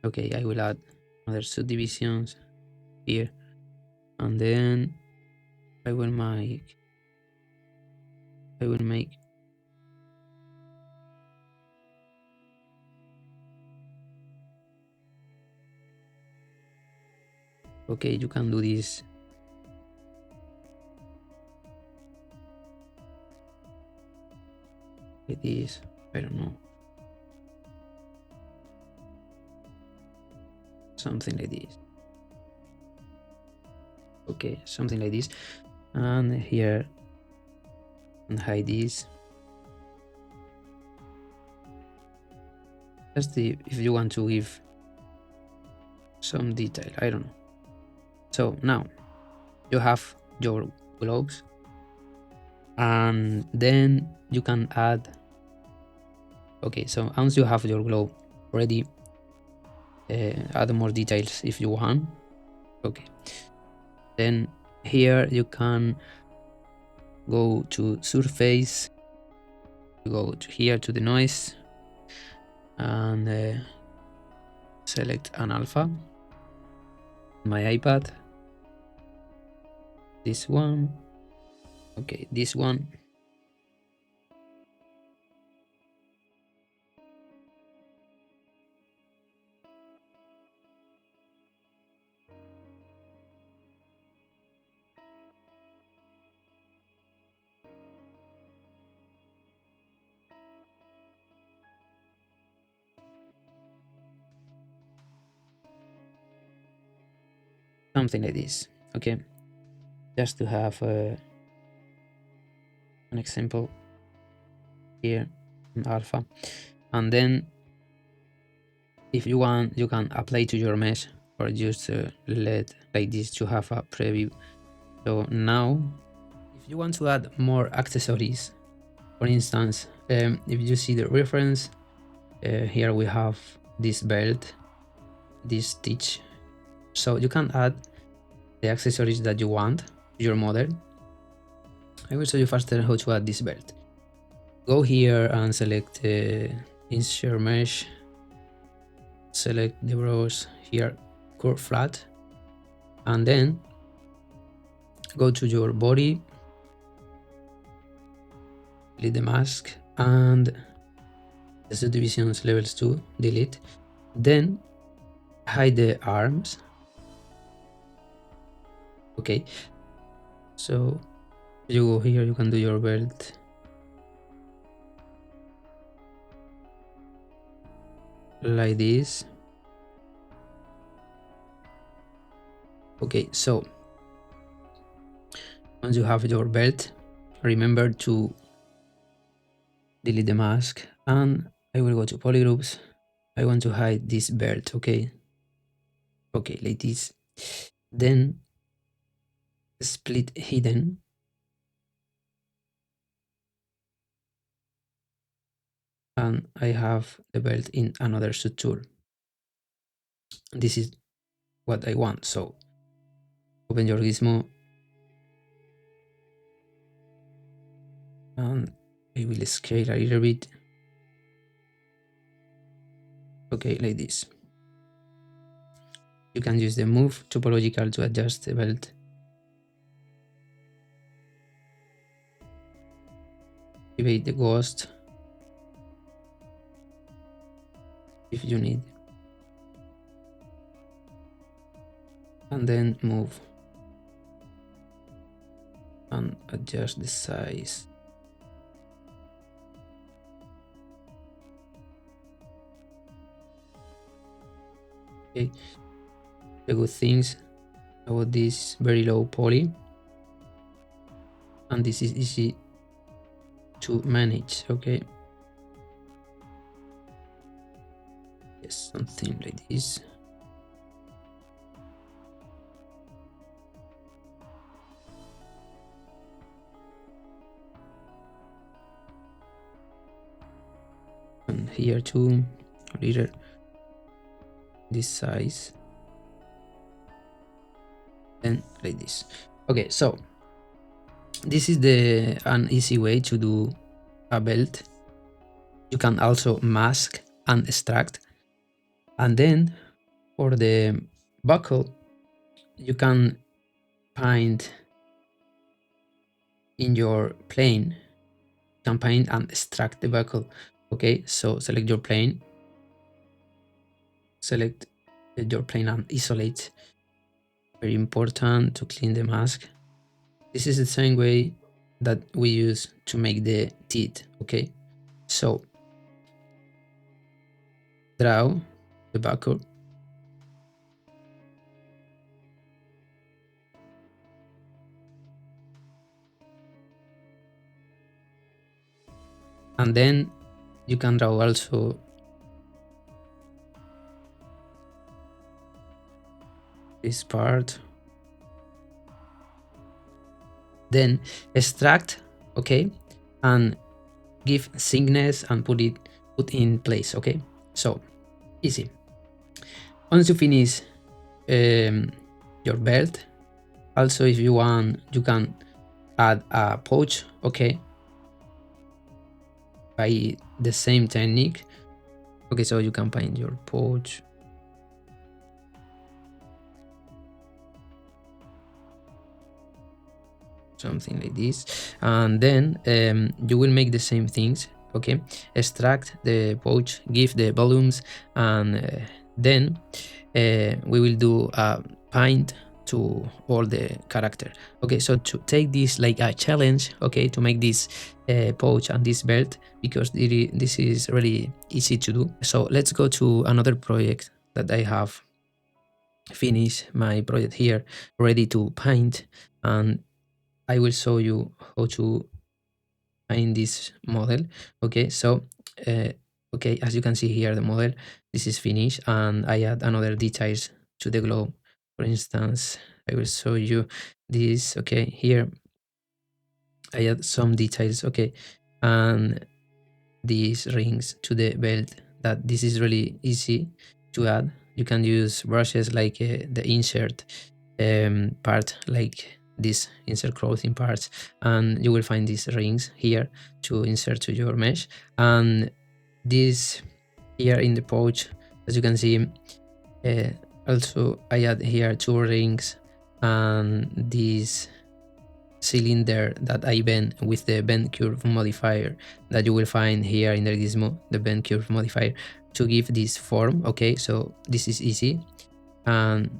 Okay, I will add other subdivisions here, and then I will make okay, you can do this like this, I don't know, something like this. Okay, something like this. And here, and hide this. Just if you want to give some detail, I don't know. So now you have your globes, and then you can add. Okay, so once you have your globe ready, add more details if you want. Okay, then here you can go to surface, you go to here to the noise, and select an alpha. My iPad, this one, okay, this one. Something like this, okay, just to have an example here in alpha. And then if you want, you can apply to your mesh, or just let like this to have a preview. So now if you want to add more accessories, for instance, if you see the reference, here we have this belt, this stitch, so you can add the accessories that you want to your model. I will show you faster how to add this belt. Go here and select insert mesh, select the rows here, curve flat, and then go to your body, delete the mask, and the subdivisions levels 2, delete. Then hide the arms. Okay, so you go here, you can do your belt like this. Okay, so once you have your belt, remember to delete the mask, and I will go to polygroups. I want to hide this belt, okay, like this. Then split hidden, and I have the belt in another subtool. This is what I want, so open your gizmo, and I will scale a little bit. Okay, like this. You can use the move topological to adjust the belt. Activate the ghost if you need, and then move and adjust the size. Okay, the good things about this very low poly, and this is easy to manage. Okay, yes, something like this. And here too, a little this size, and like this. Okay, so this is an easy way to do a belt. You can also mask and extract, and then for the buckle you can paint in your plane. You can paint and extract the buckle. Okay, so select your plane, select your plane and isolate. Very important to clean the mask. This is the same way that we use to make the teeth. Okay, so draw the buckle, and then you can draw also this part, then extract, okay, and give thickness and put in place. Okay, so easy. Once you finish your belt, also if you want you can add a pouch, okay, by the same technique. Okay, so you can paint your pouch, something like this, and then you will make the same things. Okay, extract the pouch, give the volumes, and then we will do a paint to all the character. Okay, so to take this like a challenge, okay, to make this pouch and this belt, because this is really easy to do. So let's go to another project that I have finished my project here, ready to paint, and I will show you how to paint this model. Okay, so okay, as you can see here, the model, this is finished, and I add another details to the globe. For instance, I will show you this. Okay, here I add some details. Okay, and these rings to the belt, that this is really easy to add. You can use brushes like the insert part, like this insert clothing parts, and you will find these rings here to insert to your mesh. And this here in the pouch, as you can see, also I add here 2 rings and this cylinder that I bend with the bend curve modifier that you will find here in the gizmo, the bend curve modifier, to give this form. Okay, so this is easy, and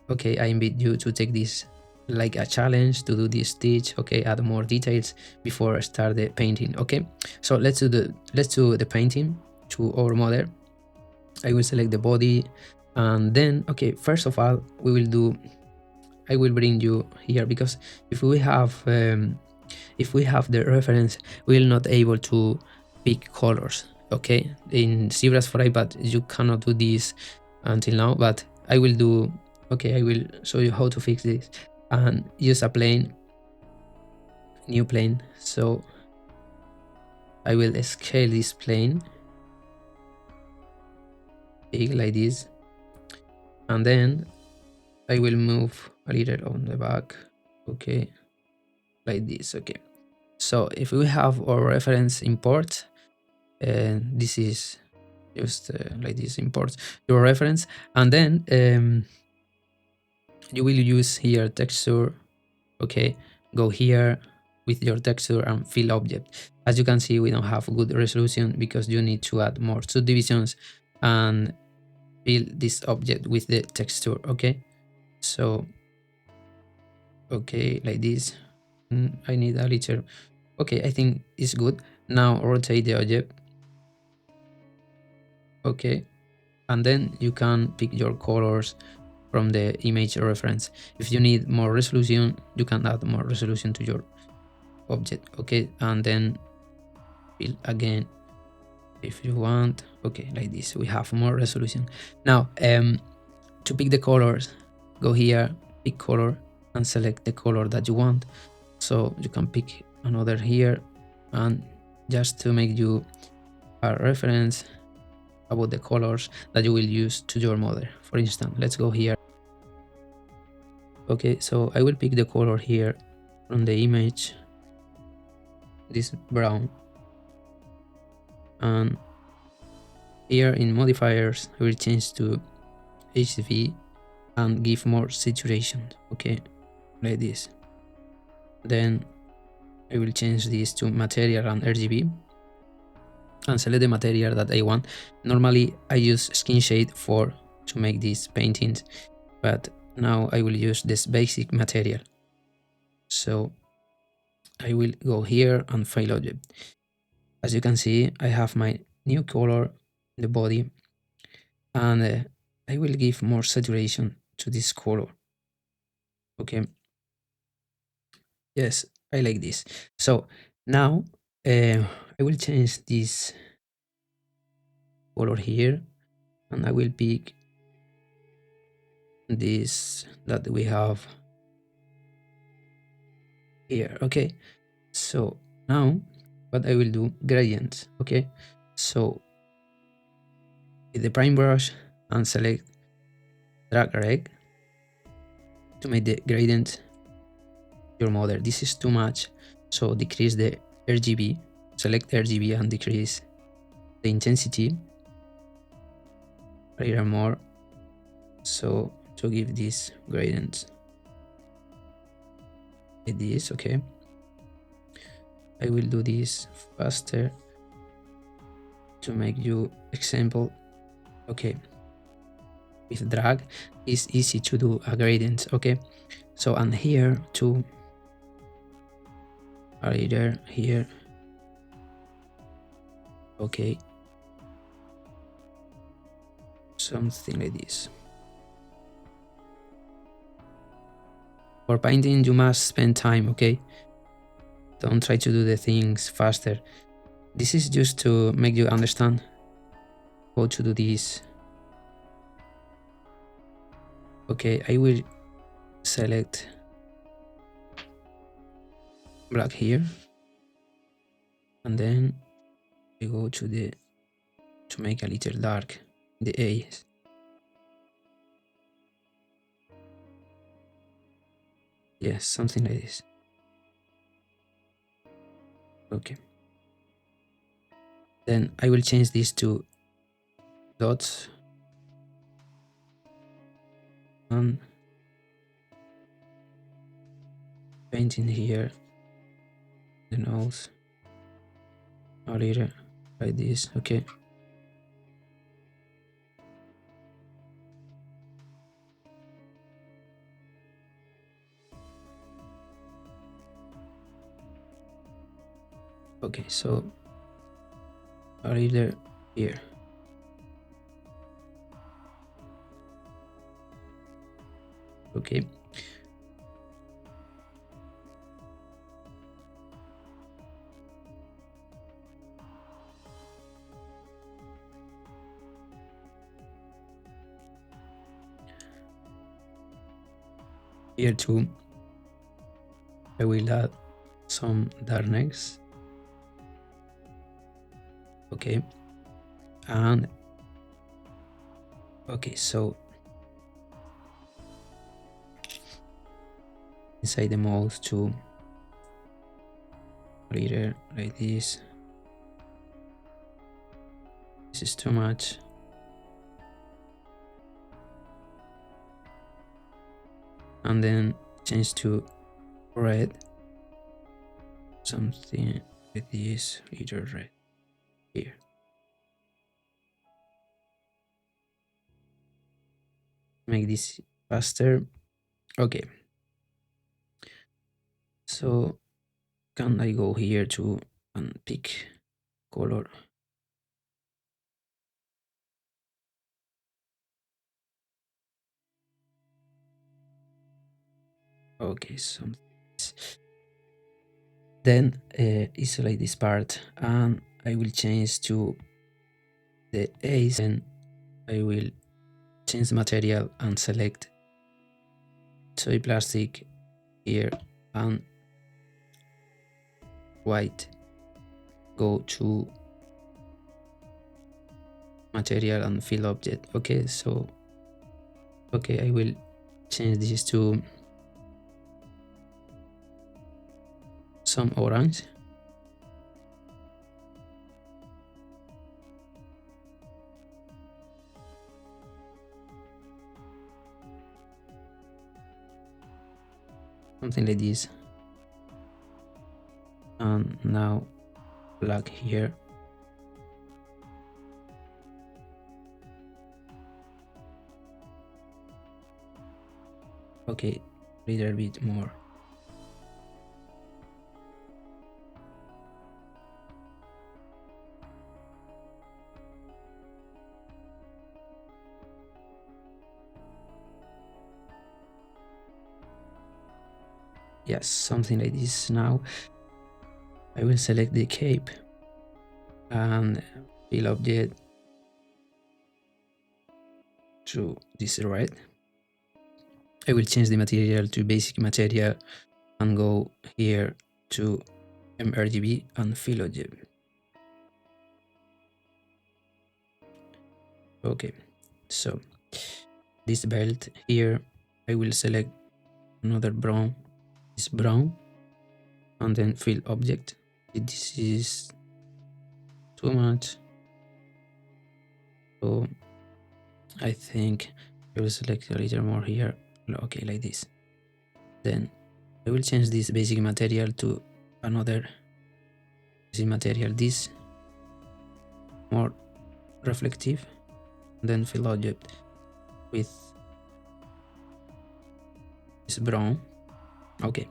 okay, I invite you to take this like a challenge to do this stitch. Okay, add more details before I start the painting. Okay, so let's do the painting to our model. I will select the body, and then okay, first of all I will bring you here, because if we have the reference, we're not able to pick colors. Okay, in ZBrush for iPad you cannot do this until now, but I will do. Okay, I will show you how to fix this and use a plane, new plane. So I will scale this plane big like this, and then I will move a little on the back. Okay, like this. Okay, so if we have our reference import, this is just like this, import your reference, and then you will use here texture. Okay, go here with your texture and fill object. As you can see, we don't have good resolution because you need to add more subdivisions and fill this object with the texture. Okay, so okay, like this. I need a little. Okay, I think it's good. Now rotate the object. Okay, and then you can pick your colors from the image reference. If you need more resolution, you can add more resolution to your object. Okay, and then fill again if you want. Okay, like this, we have more resolution. Now to pick the colors, go here, pick color, and select the color that you want. So you can pick another here, and just to make you a reference about the colors that you will use to your model. For instance, let's go here. Okay, so I will pick the color here from the image, this brown, and here in modifiers I will change to HV and give more saturation. Okay, like this. Then I will change this to material and RGB and select the material that I want. Normally I use skin shade to make these paintings, but now I will use this basic material. So I will go here and file object. As you can see, I have my new color in the body, and I will give more saturation to this color. Okay, yes, I like this. So now I will change this color here, and I will pick this that we have here. Okay, so now what I will do, gradients. Okay, so with the prime brush and select drag reg to make the gradient your model. This is too much, so decrease the RGB, select RGB and decrease the intensity a little more, so to give this gradient like this. Okay, I will do this faster to make you example. Okay, with drag it's easy to do a gradient. Okay, so and here too, a little here. Okay, something like this. For painting you must spend time. Okay, don't try to do the things faster. This is just to make you understand how to do this. Okay, I will select black here, and then I go to make a little dark the A's. Yes, something like this. Okay, then I will change this to dots and painting here the nose a little like this. Okay, okay, so a little here. Okay, here too I will add some darkness. Okay, and okay, so inside the mouth too, a little like this. This This is too much. And then change to red. Something like this, either red here. Make this faster. Okay. So can I go here to and pick color? Okay, so then isolate this part, and I will change to the ace, and I will change the material and select soy plastic here and white. Go to material and fill object. Okay, so okay, I will change this to some orange. Something like this. And now black here. Okay, a little bit more. Yes, something like this. Now I will select the cape and fill object to this red. I will change the material to basic material and go here to mRGB and fill object. Okay, so this belt here, I will select another brown, this brown, and then fill object. This is too much, so I think I will select a little more here. Okay, like this. Then I will change this basic material to another basic material, this more reflective, then fill object with this brown. Okay,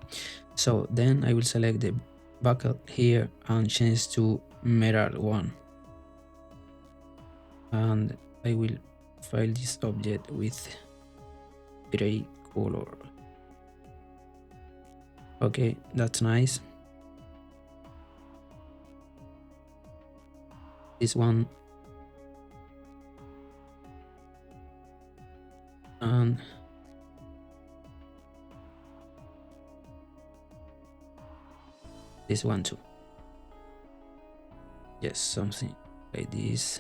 so then I will select the bucket here and change to metal 1, and I will fill this object with gray color. Okay, that's nice. This one, and this one too. Yes, something like this.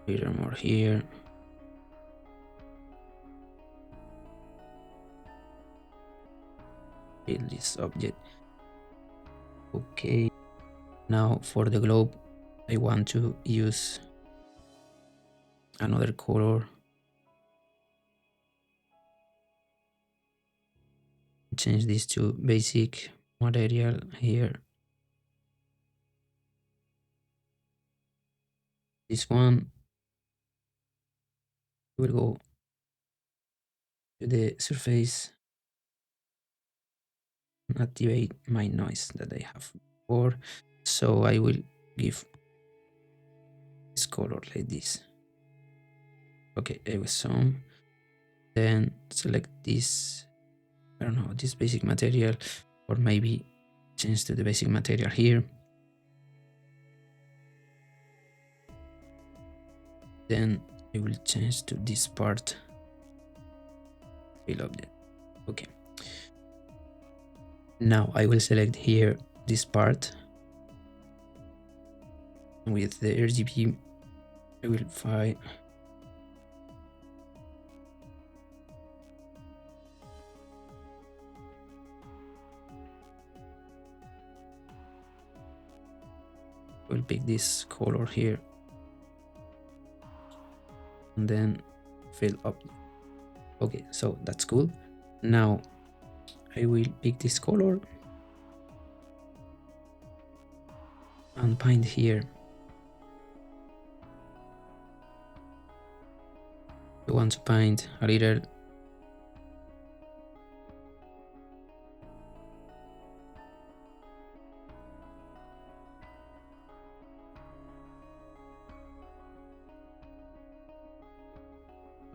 A little more here. Fill this object. Okay, now for the globe, I want to use another color. Change this to basic material here. This one will go to the surface and activate my noise that I have before. So I will give this color like this. Okay, I was some. Then select this, I don't know, this basic material, or maybe change to the basic material here. Then I will change to this part, fill object. Okay. Now I will select here this part. With the RGB, I will find will pick this color here and then fill up. Okay, so that's cool. Now I will pick this color and paint here. I want to paint a little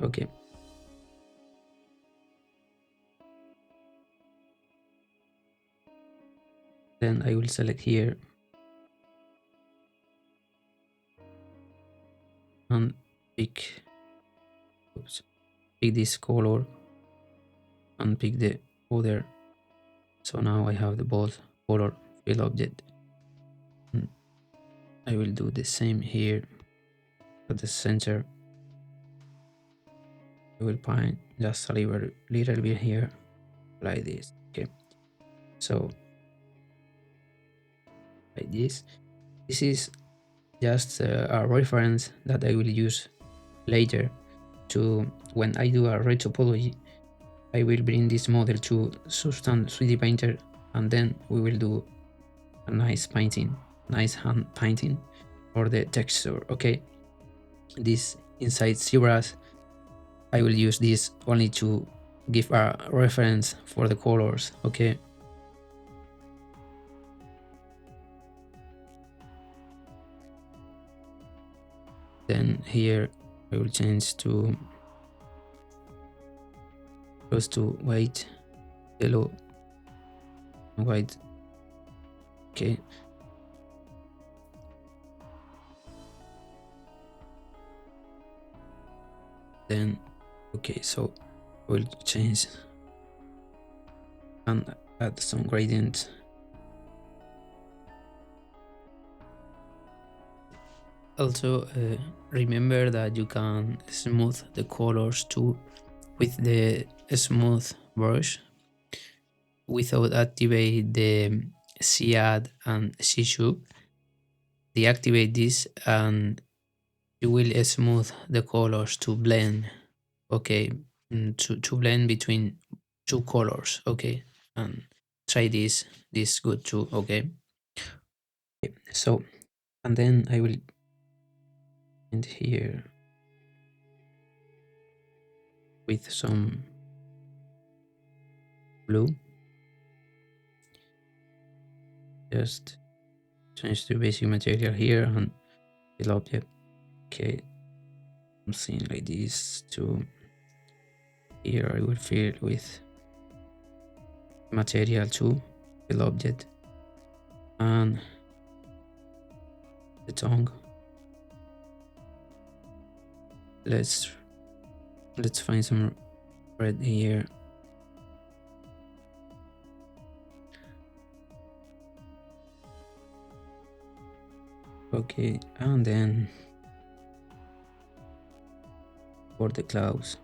okay. Then I will select here and pick this color and pick the other. So now I have the both color fill object. And I will do the same here at the center. I will paint just a little bit here like this. Okay, so like this. This is just a reference that I will use later to when I do a ray topology. I will bring this model to Substance 3D Painter, and then we will do a nice painting, nice hand painting for the texture. Okay, this inside ZBrush, I will use this only to give a reference for the colors. Okay, then here I will change to close to white, yellow, white. Okay, then okay, so we'll change and add some gradient. Also remember that you can smooth the colors too with the smooth brush without activate the CAD and CSHU. Deactivate this and you will smooth the colors to blend. Okay, to blend between two colors. Okay, and try this good too. Okay, so and then I will end here with some blue. Just change the basic material here and fill object. Okay, something like this too. Here I will fill with material too, fill object, and the tongue. Let's find some red here. Okay, and then for the clouds,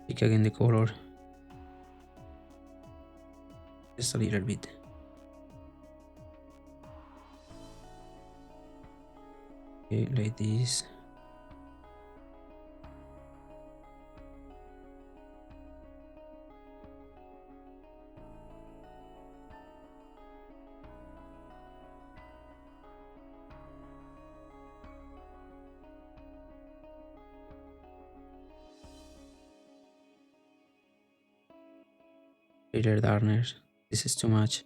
pick again the color just a little bit. Okay, like this. Later darkness. This is too much.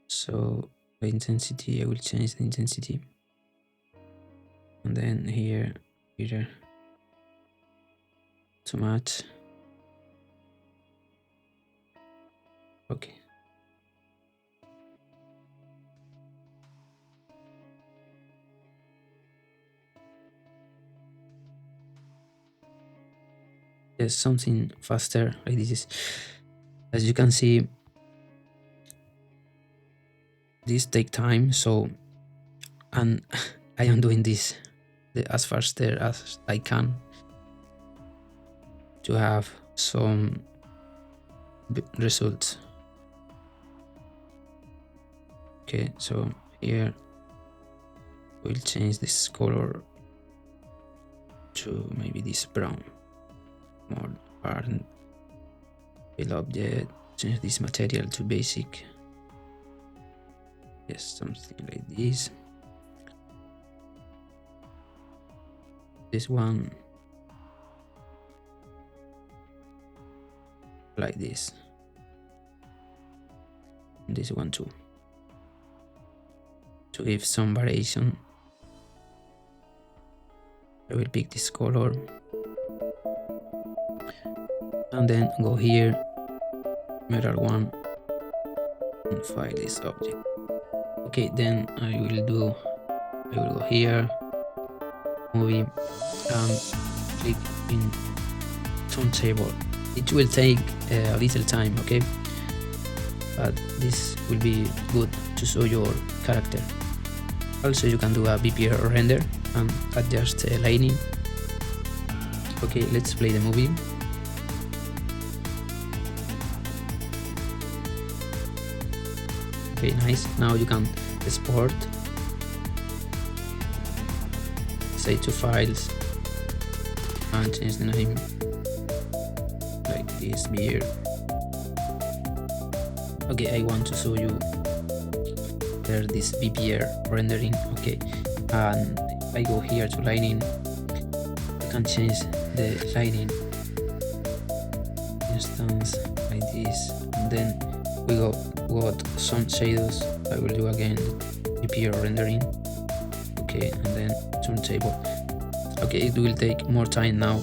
So the intensity, I will change the intensity. And then here, too much. Okay. Yes, something faster like this. As you can see, this take time, so and I am doing this as faster as I can to have some results. Okay, so Here we'll change this color to maybe this brown, more hard. Fill object, change this material to basic. Yes, something like this. This one like this. And this one too. To give some variation, I will pick this color and then go here, mirror one, and file this object. Okay, then I will go here, movie, and click in turntable. It will take a little time, okay, but this will be good to show your character. Also, you can do a BPR render and adjust lighting. Okay, let's play the movie. Okay, nice. Now you can export, say to files, and change the name like this beer. Okay, I want to show you there this BPR rendering. Okay, and if I go here to lighting, I can change the lighting instance like this, and then we got some shadows. I will do again BPR rendering. Okay, and then turntable. Okay, it will take more time now.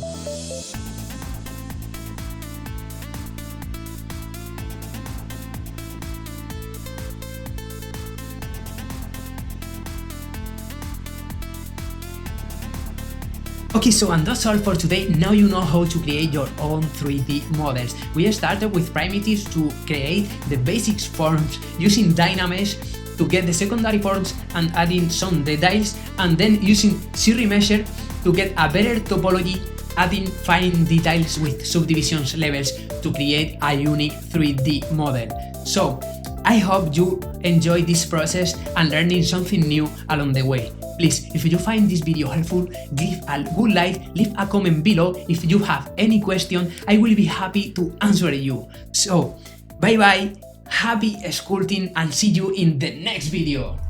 Okay, so and that's all for today. Now you know how to create your own 3D models. We started with primitives to create the basics forms using Dynamesh to get the secondary forms and adding some details, and then using ZRemesher to get a better topology, adding fine details with subdivisions levels to create a unique 3D model. So I hope you enjoy this process and learning something new along the way. Please, if you find this video helpful, give a good like, leave a comment below. If you have any question, I will be happy to answer you. So, bye bye, happy sculpting, and see you in the next video.